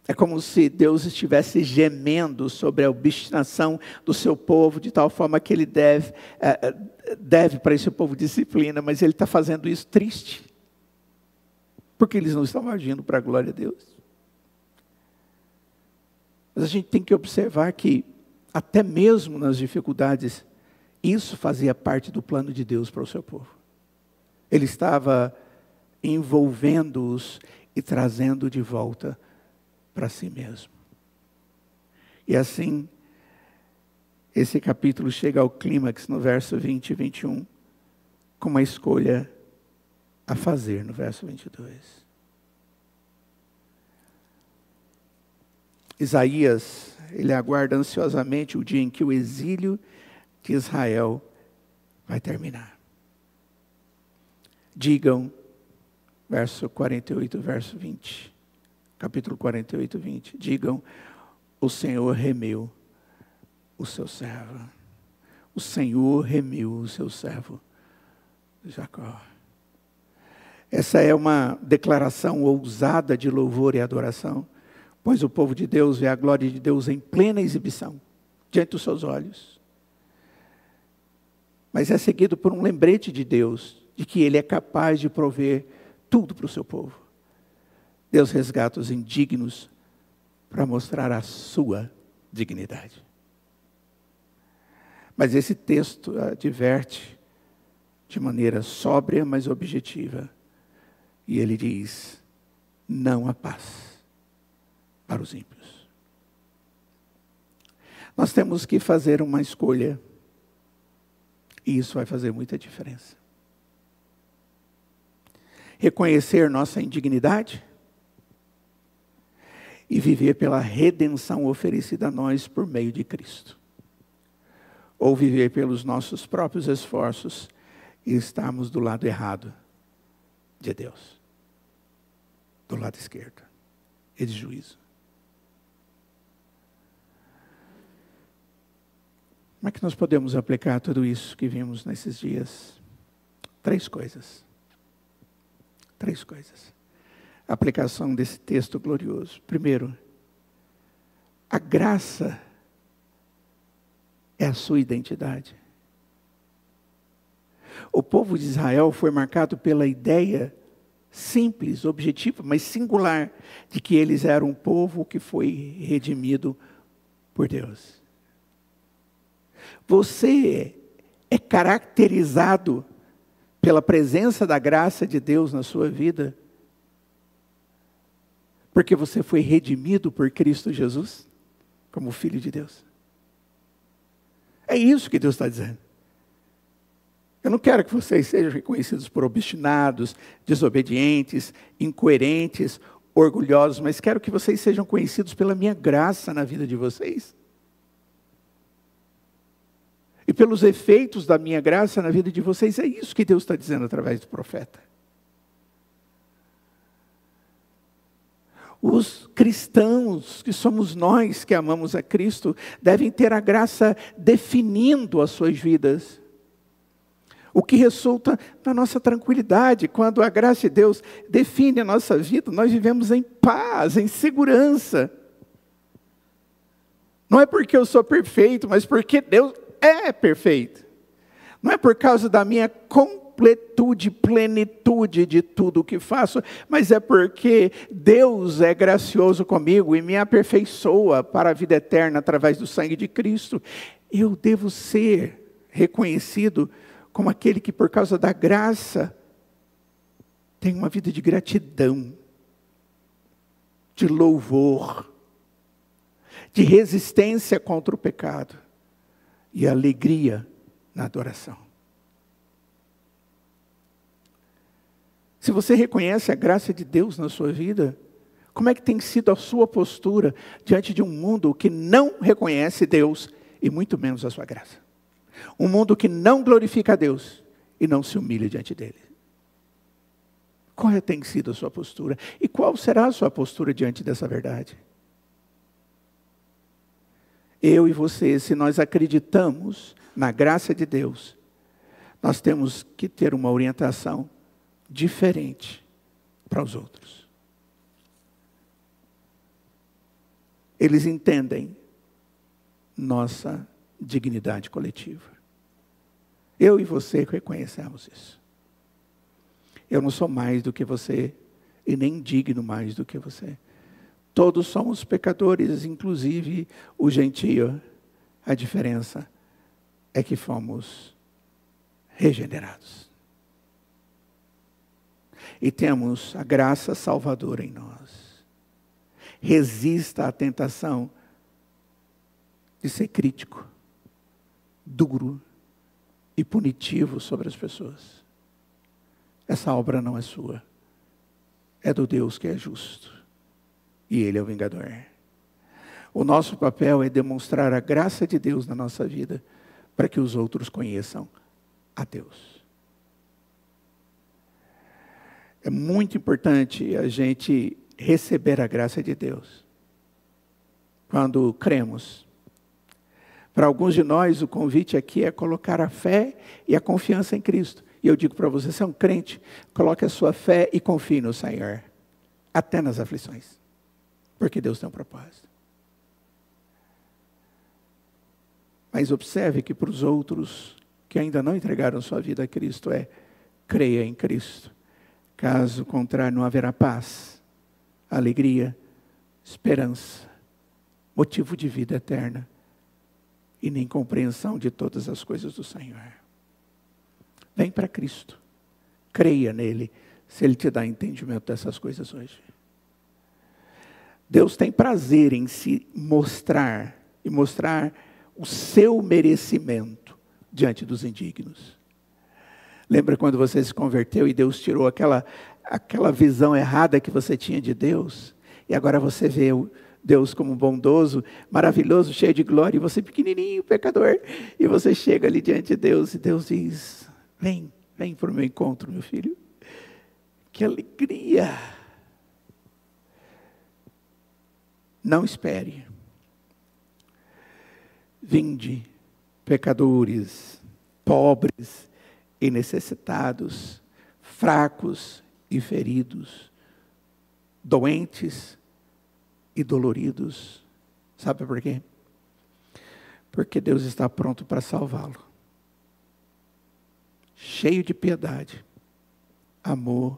S1: É como se Deus estivesse gemendo sobre a obstinação do seu povo, de tal forma que Ele deve para esse povo disciplina, mas Ele está fazendo isso triste. Porque eles não estavam agindo para a glória de Deus. Mas a gente tem que observar que, até mesmo nas dificuldades, isso fazia parte do plano de Deus para o seu povo. Ele estava envolvendo-os e trazendo de volta para si mesmo. E assim, esse capítulo chega ao clímax no verso 20 e 21, com uma escolha a fazer no verso 22. Isaías, ele aguarda ansiosamente o dia em que o exílio de Israel vai terminar. Digam, verso 48, verso 20. Capítulo 48, 20. Digam, o Senhor remiu o seu servo. O Senhor remiu o seu servo, Jacó. Essa é uma declaração ousada de louvor e adoração, pois o povo de Deus vê a glória de Deus em plena exibição, diante dos seus olhos. Mas é seguido por um lembrete de Deus, de que Ele é capaz de prover tudo para o seu povo. Deus resgata os indignos para mostrar a sua dignidade. Mas esse texto adverte de maneira sóbria, mas objetiva. E ele diz, não há paz para os ímpios. Nós temos que fazer uma escolha. E isso vai fazer muita diferença. Reconhecer nossa indignidade e viver pela redenção oferecida a nós por meio de Cristo. Ou viver pelos nossos próprios esforços e estarmos do lado errado de Deus. Do lado esquerdo. E de juízo. Como é que nós podemos aplicar tudo isso que vimos nesses dias? 3 coisas. 3 coisas. A aplicação desse texto glorioso. Primeiro, a graça é a sua identidade. O povo de Israel foi marcado pela ideia simples, objetiva, mas singular, de que eles eram um povo que foi redimido por Deus. Você é caracterizado pela presença da graça de Deus na sua vida, porque você foi redimido por Cristo Jesus, como Filho de Deus. É isso que Deus está dizendo. Eu não quero que vocês sejam reconhecidos por obstinados, desobedientes, incoerentes, orgulhosos, mas quero que vocês sejam conhecidos pela minha graça na vida de vocês. E pelos efeitos da minha graça na vida de vocês, é isso que Deus está dizendo através do profeta. Os cristãos, que somos nós que amamos a Cristo, devem ter a graça definindo as suas vidas. O que resulta na nossa tranquilidade. Quando a graça de Deus define a nossa vida, nós vivemos em paz, em segurança. Não é porque eu sou perfeito, mas porque Deus é perfeito. Não é por causa da minha completude, plenitude de tudo o que faço, mas é porque Deus é gracioso comigo e me aperfeiçoa para a vida eterna através do sangue de Cristo. Eu devo ser reconhecido como aquele que, por causa da graça, tem uma vida de gratidão, de louvor, de resistência contra o pecado e alegria na adoração. Se você reconhece a graça de Deus na sua vida, como é que tem sido a sua postura diante de um mundo que não reconhece Deus e muito menos a sua graça? Um mundo que não glorifica a Deus e não se humilha diante dele. Qual tem sido a sua postura? E qual será a sua postura diante dessa verdade? Eu e você, se nós acreditamos na graça de Deus, nós temos que ter uma orientação diferente para os outros. Eles entendem nossa dignidade coletiva. Eu e você reconhecemos isso. Eu não sou mais do que você e nem digno mais do que você. Todos somos pecadores, inclusive o gentio. A diferença é que fomos regenerados. E temos a graça salvadora em nós. Resista à tentação de ser crítico, duro e punitivo sobre as pessoas. Essa obra não é sua. É do Deus que é justo. E Ele é o vingador. O nosso papel é demonstrar a graça de Deus na nossa vida, para que os outros conheçam a Deus. É muito importante a gente receber a graça de Deus quando cremos. Para alguns de nós, o convite aqui é colocar a fé e a confiança em Cristo. E eu digo para você, você é um crente, coloque a sua fé e confie no Senhor, até nas aflições, porque Deus tem um propósito. Mas observe que para os outros que ainda não entregaram sua vida a Cristo, creia em Cristo. Caso contrário, não haverá paz, alegria, esperança, motivo de vida eterna e nem compreensão de todas as coisas do Senhor. Vem para Cristo, creia nele, se Ele te dá entendimento dessas coisas hoje. Deus tem prazer em se mostrar e mostrar o seu merecimento diante dos indignos. Lembra quando você se converteu e Deus tirou aquela visão errada que você tinha de Deus? E agora você vê Deus como bondoso, maravilhoso, cheio de glória, e você pequenininho, pecador. E você chega ali diante de Deus e Deus diz, vem para o meu encontro, meu filho. Que alegria! Não espere. Vinde, pecadores, pobres e necessitados, fracos e feridos, doentes e doloridos. Sabe por quê? Porque Deus está pronto para salvá-lo. Cheio de piedade, amor,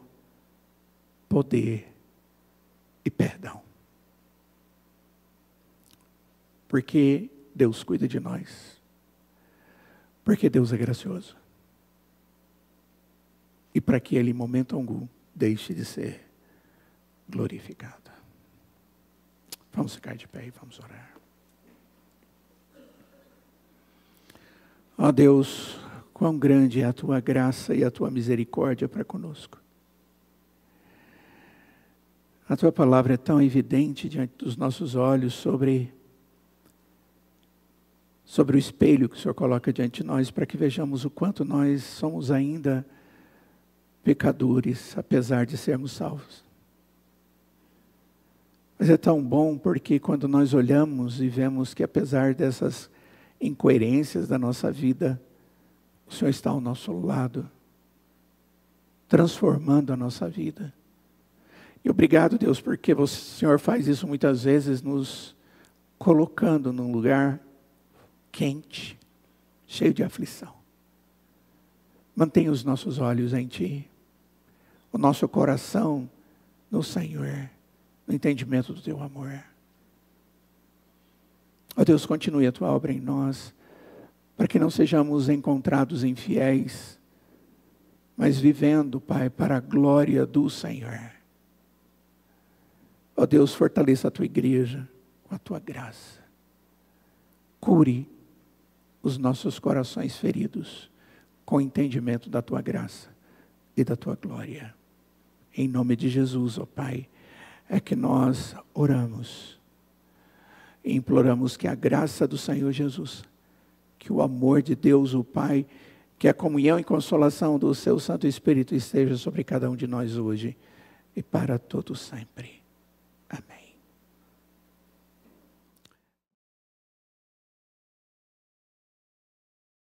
S1: poder e perdão. Porque Deus cuida de nós. Porque Deus é gracioso. E para que Ele, em momento algum, deixe de ser glorificado. Vamos ficar de pé e vamos orar. Ó Deus, quão grande é a Tua graça e a Tua misericórdia para conosco. A Tua palavra é tão evidente diante dos nossos olhos sobre o espelho que o Senhor coloca diante de nós, para que vejamos o quanto nós somos ainda pecadores, apesar de sermos salvos. Mas é tão bom porque quando nós olhamos e vemos que apesar dessas incoerências da nossa vida, o Senhor está ao nosso lado, transformando a nossa vida. E obrigado, Deus, porque o Senhor faz isso muitas vezes, nos colocando num lugar quente, cheio de aflição. Mantenha os nossos olhos em Ti, o nosso coração no Senhor, no entendimento do Teu amor. Ó Deus, continue a Tua obra em nós, para que não sejamos encontrados infiéis, mas vivendo, Pai, para a glória do Senhor. Ó Deus, fortaleça a Tua igreja com a Tua graça. Cure os nossos corações feridos com o entendimento da Tua graça e da Tua glória. Em nome de Jesus, ó Pai, é que nós oramos e imploramos que a graça do Senhor Jesus, que o amor de Deus, o Pai, que a comunhão e consolação do Seu Santo Espírito esteja sobre cada um de nós hoje e para todo sempre.